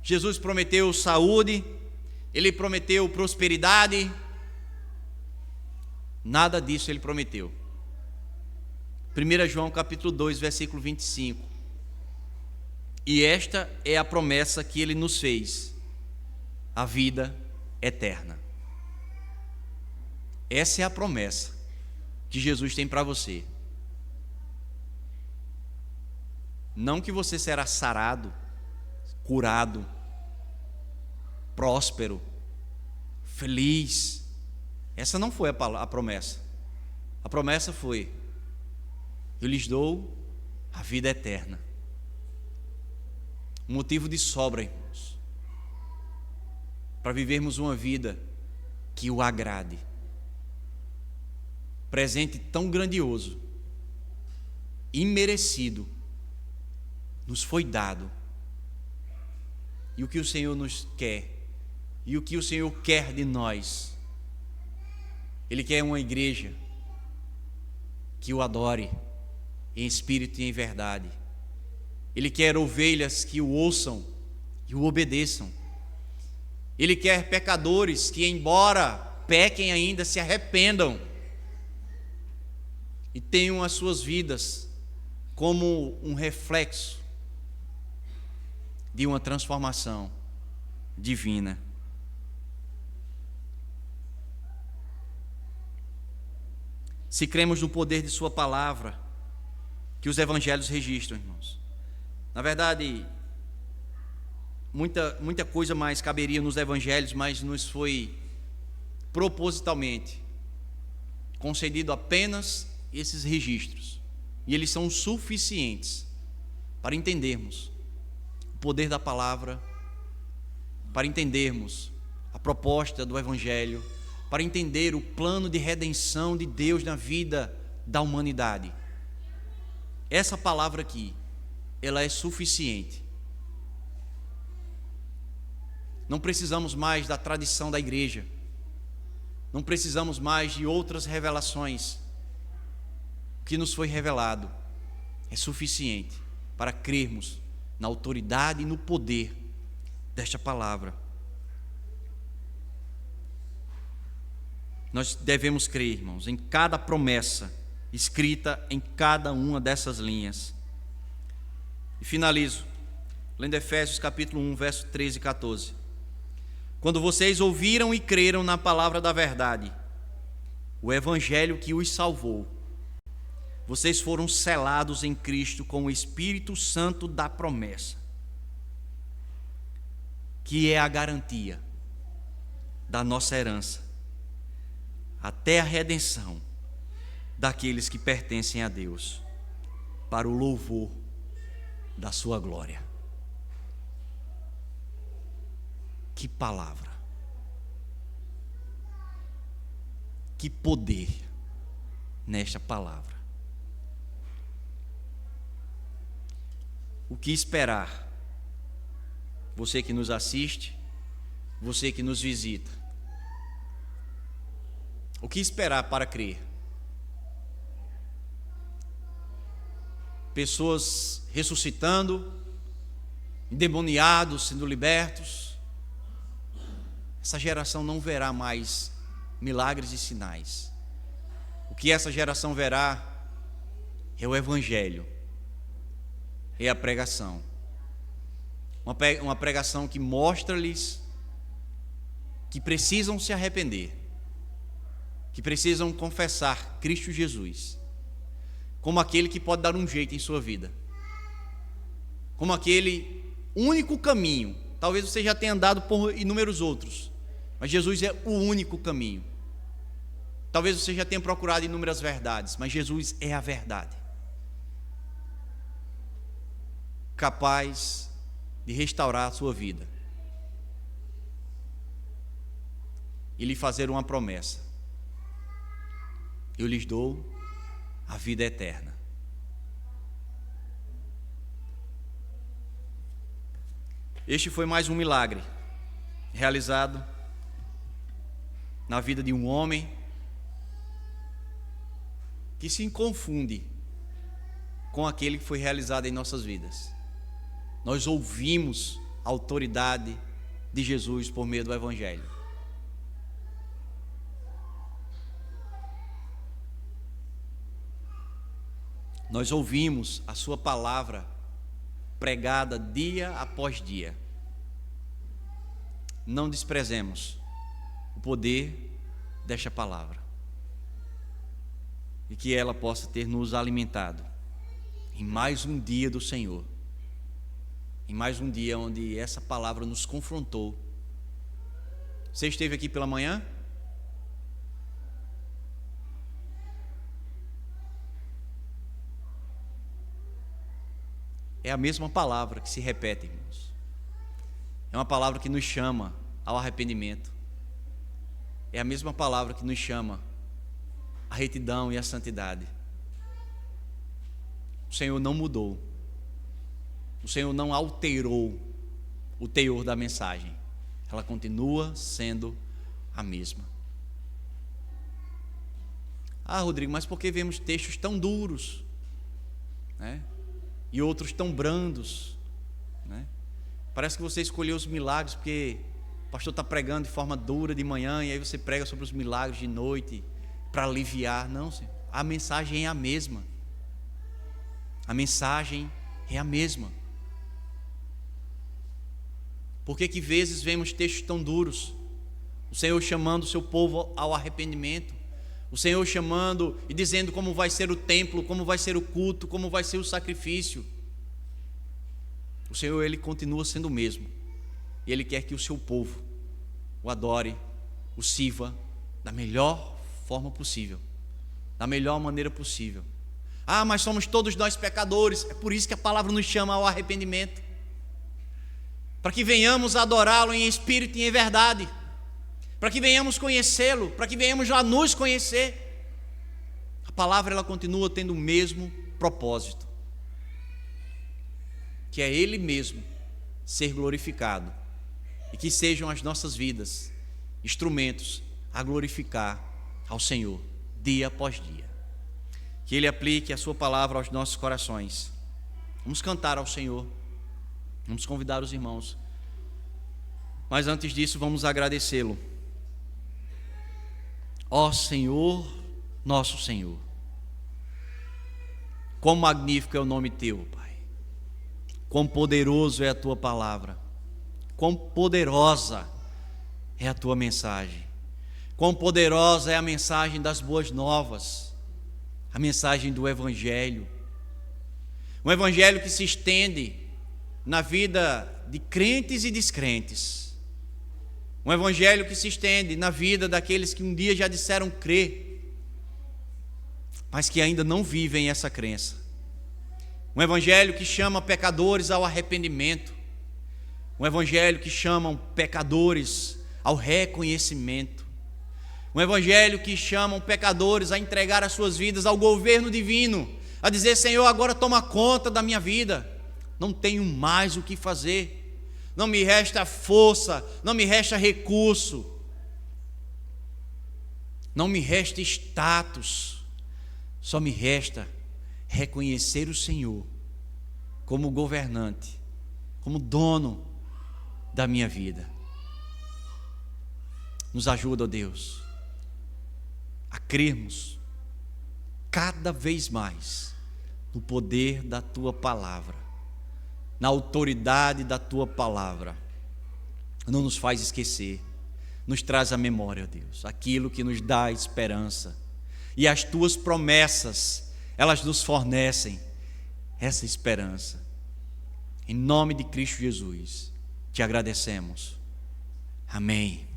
Jesus prometeu saúde, Ele prometeu prosperidade. Nada disso Ele prometeu. 1 João capítulo 2, versículo 25. E esta é a promessa que Ele nos fez, a vida eterna. Essa é a promessa que Jesus tem para você. Não que você será sarado, curado, próspero, feliz. Essa não foi a promessa. A promessa foi: eu lhes dou a vida eterna. Um motivo de sobra, irmãos, para vivermos uma vida que o agrade. Presente tão grandioso, imerecido, nos foi dado. E o que o Senhor nos quer, e o que o Senhor quer de nós, Ele quer uma igreja que o adore em espírito e em verdade. Ele quer ovelhas que o ouçam e o obedeçam. Ele quer pecadores que, embora pequem ainda, se arrependam e tenham as suas vidas como um reflexo de uma transformação divina. Se cremos no poder de sua palavra, que os evangelhos registram, irmãos. Na verdade, muita coisa mais caberia nos evangelhos, mas nos foi propositalmente concedido apenas esses registros, e eles são suficientes para entendermos o poder da palavra, para entendermos a proposta do Evangelho, para entender o plano de redenção de Deus na vida da humanidade. Essa palavra aqui, ela é suficiente. Não precisamos mais da tradição da igreja, não precisamos mais de outras revelações. O que nos foi revelado é suficiente para crermos na autoridade e no poder desta palavra. Nós devemos crer, irmãos, em cada promessa escrita em cada uma dessas linhas. E finalizo, lendo Efésios capítulo 1, verso 13 e 14. Quando vocês ouviram e creram na palavra da verdade, o evangelho que os salvou, vocês foram selados em Cristo com o Espírito Santo da promessa, que é a garantia da nossa herança, até a redenção daqueles que pertencem a Deus, para o louvor da sua glória. Que palavra, que poder nesta palavra. O que esperar? Você que nos assiste, você que nos visita. O que esperar para crer? Pessoas ressuscitando, endemoniados sendo libertos. Essa geração não verá mais milagres e sinais. O que essa geração verá é o Evangelho, é a pregação. Uma pregação que mostra-lhes que precisam se arrepender, que precisam confessar Cristo Jesus como aquele que pode dar um jeito em sua vida, como aquele único caminho. Talvez você já tenha andado por inúmeros outros, mas Jesus é o único caminho. Talvez você já tenha procurado inúmeras verdades, mas Jesus é a verdade, capaz de restaurar a sua vida e lhe fazer uma promessa: eu lhes dou a vida eterna. Este foi mais um milagre realizado na vida de um homem que se confunde com aquele que foi realizado em nossas vidas. Nós ouvimos a autoridade de Jesus por meio do Evangelho. Nós ouvimos a sua palavra pregada dia após dia. Não desprezemos o poder desta palavra e que ela possa ter nos alimentado em mais um dia do Senhor, em mais um dia onde essa palavra nos confrontou. Você esteve aqui pela manhã? É a mesma palavra que se repete, irmãos. É uma palavra que nos chama ao arrependimento. É a mesma palavra que nos chama à retidão e à santidade. O Senhor não mudou. O Senhor não alterou o teor da mensagem. Ela continua sendo a mesma. Ah, Rodrigo, mas por que vemos textos tão duros, né? E outros tão brandos, né? Parece que você escolheu os milagres porque o pastor está pregando de forma dura de manhã e aí você prega sobre os milagres de noite para aliviar. Não, Senhor, a mensagem é a mesma. A mensagem é a mesma. Por que vezes vemos textos tão duros? O Senhor chamando o seu povo ao arrependimento, o Senhor chamando e dizendo como vai ser o templo, como vai ser o culto, como vai ser o sacrifício. O Senhor, Ele continua sendo o mesmo, e Ele quer que o seu povo o adore, o sirva da melhor forma possível, da melhor maneira possível. Ah, mas somos todos nós pecadores. É por isso que a palavra nos chama ao arrependimento, para que venhamos adorá-lo em espírito e em verdade, para que venhamos conhecê-lo, para que venhamos já nos conhecer. A palavra, ela continua tendo o mesmo propósito, que é Ele mesmo ser glorificado, e que sejam as nossas vidas instrumentos a glorificar ao Senhor dia após dia. Que Ele aplique a sua palavra aos nossos corações. Vamos cantar ao Senhor, vamos convidar os irmãos, mas antes disso vamos agradecê-lo. Ó Senhor, nosso Senhor, quão magnífico é o nome Teu, Pai, quão poderoso é a Tua palavra, quão poderosa é a Tua mensagem, quão poderosa é a mensagem das boas novas, a mensagem do Evangelho, um Evangelho que se estende na vida de crentes e descrentes, um Evangelho que se estende na vida daqueles que um dia já disseram crer, mas que ainda não vivem essa crença. Um Evangelho que chama pecadores ao arrependimento. Um Evangelho que chama pecadores ao reconhecimento. Um Evangelho que chama pecadores a entregar as suas vidas ao governo divino, a dizer: Senhor, agora toma conta da minha vida. Não tenho mais o que fazer. Não me resta força, não me resta recurso, não me resta status, só me resta reconhecer o Senhor como governante, como dono da minha vida. Nos ajuda, ó Deus, a crermos cada vez mais no poder da Tua palavra, na autoridade da Tua palavra. Não nos faz esquecer, nos traz à memória, ó Deus, aquilo que nos dá esperança. E as tuas promessas, elas nos fornecem essa esperança. Em nome de Cristo Jesus, te agradecemos. Amém.